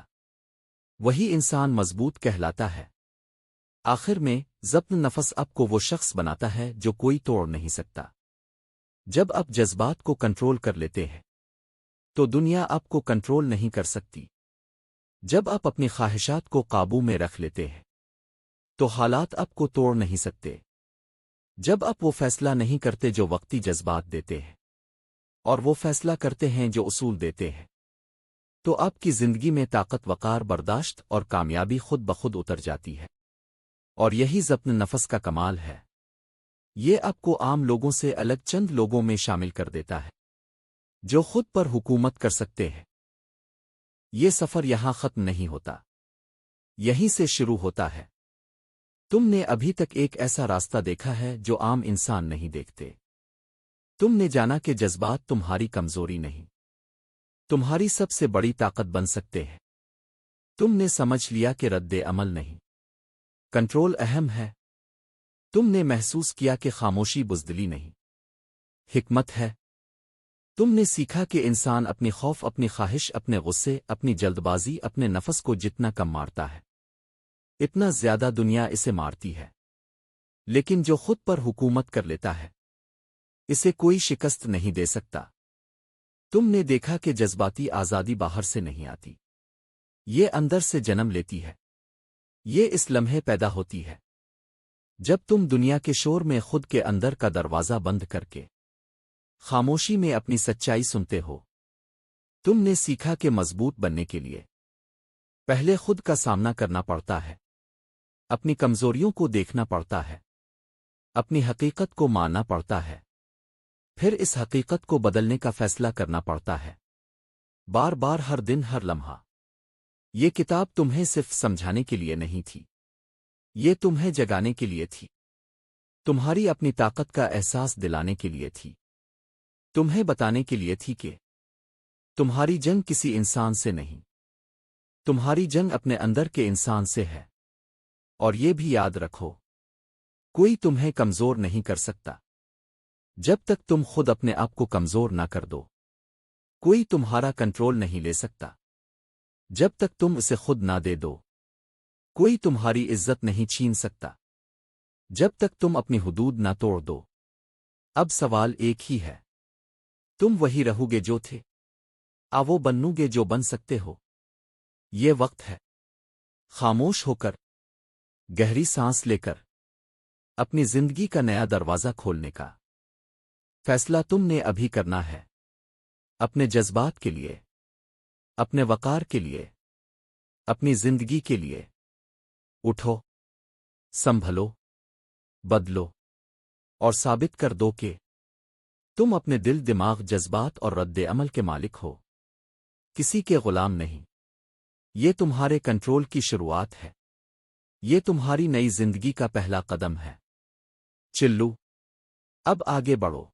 A: وہی انسان مضبوط کہلاتا ہے۔ آخر میں ضبط نفس آپ کو وہ شخص بناتا ہے جو کوئی توڑ نہیں سکتا۔ جب آپ جذبات کو کنٹرول کر لیتے ہیں تو دنیا آپ کو کنٹرول نہیں کر سکتی۔ جب آپ اپنی خواہشات کو قابو میں رکھ لیتے ہیں تو حالات آپ کو توڑ نہیں سکتے۔ جب آپ وہ فیصلہ نہیں کرتے جو وقتی جذبات دیتے ہیں اور وہ فیصلہ کرتے ہیں جو اصول دیتے ہیں، تو آپ کی زندگی میں طاقت، وقار، برداشت اور کامیابی خود بخود اتر جاتی ہے۔ اور یہی ضبط نفس کا کمال ہے۔ یہ آپ کو عام لوگوں سے الگ چند لوگوں میں شامل کر دیتا ہے جو خود پر حکومت کر سکتے ہیں۔ یہ سفر یہاں ختم نہیں ہوتا، یہیں سے شروع ہوتا ہے۔ تم نے ابھی تک ایک ایسا راستہ دیکھا ہے جو عام انسان نہیں دیکھتے۔ تم نے جانا کہ جذبات تمہاری کمزوری نہیں، تمہاری سب سے بڑی طاقت بن سکتے ہیں۔ تم نے سمجھ لیا کہ رد عمل نہیں، کنٹرول اہم ہے۔ تم نے محسوس کیا کہ خاموشی بزدلی نہیں، حکمت ہے۔ تم نے سیکھا کہ انسان اپنی خوف، اپنی خواہش، اپنے غصے، اپنی جلد بازی، اپنے نفس کو جتنا کم مارتا ہے اتنا زیادہ دنیا اسے مارتی ہے۔ لیکن جو خود پر حکومت کر لیتا ہے اسے کوئی شکست نہیں دے سکتا۔ تم نے دیکھا کہ جذباتی آزادی باہر سے نہیں آتی، یہ اندر سے جنم لیتی ہے۔ یہ اس لمحے پیدا ہوتی ہے جب تم دنیا کے شور میں خود کے اندر کا دروازہ بند کر کے خاموشی میں اپنی سچائی سنتے ہو۔ تم نے سیکھا کہ مضبوط بننے کے لیے پہلے خود کا سامنا کرنا پڑتا ہے، اپنی کمزوریوں کو دیکھنا پڑتا ہے، اپنی حقیقت کو ماننا پڑتا ہے، پھر اس حقیقت کو بدلنے کا فیصلہ کرنا پڑتا ہے، بار بار، ہر دن، ہر لمحہ۔ یہ کتاب تمہیں صرف سمجھانے کے لیے نہیں تھی، یہ تمہیں جگانے کے لیے تھی، تمہاری اپنی طاقت کا احساس دلانے کے لیے تھی، تمہیں بتانے کے لیے تھی کہ تمہاری جنگ کسی انسان سے نہیں، تمہاری جنگ اپنے اندر کے انسان سے ہے۔ اور یہ بھی یاد رکھو، کوئی تمہیں کمزور نہیں کر سکتا جب تک تم خود اپنے آپ کو کمزور نہ کر دو۔ کوئی تمہارا کنٹرول نہیں لے سکتا جب تک تم اسے خود نہ دے دو۔ کوئی تمہاری عزت نہیں چھین سکتا جب تک تم اپنی حدود نہ توڑ دو۔ اب سوال ایک ہی ہے، تم وہی رہو گے جو تھے، وہ بنو گے جو بن سکتے ہو؟ یہ وقت ہے خاموش ہو کر، گہری سانس لے کر اپنی زندگی کا نیا دروازہ کھولنے کا۔ فیصلہ تم نے ابھی کرنا ہے، اپنے جذبات کے لیے، اپنے وقار کے لیے، اپنی زندگی کے لیے۔ اٹھو، سنبھلو، بدلو، اور ثابت کر دو کہ تم اپنے دل، دماغ، جذبات اور رد عمل کے مالک ہو، کسی کے غلام نہیں۔ یہ تمہارے کنٹرول کی شروعات ہے، یہ تمہاری نئی زندگی کا پہلا قدم ہے۔ چلو، اب آگے بڑھو۔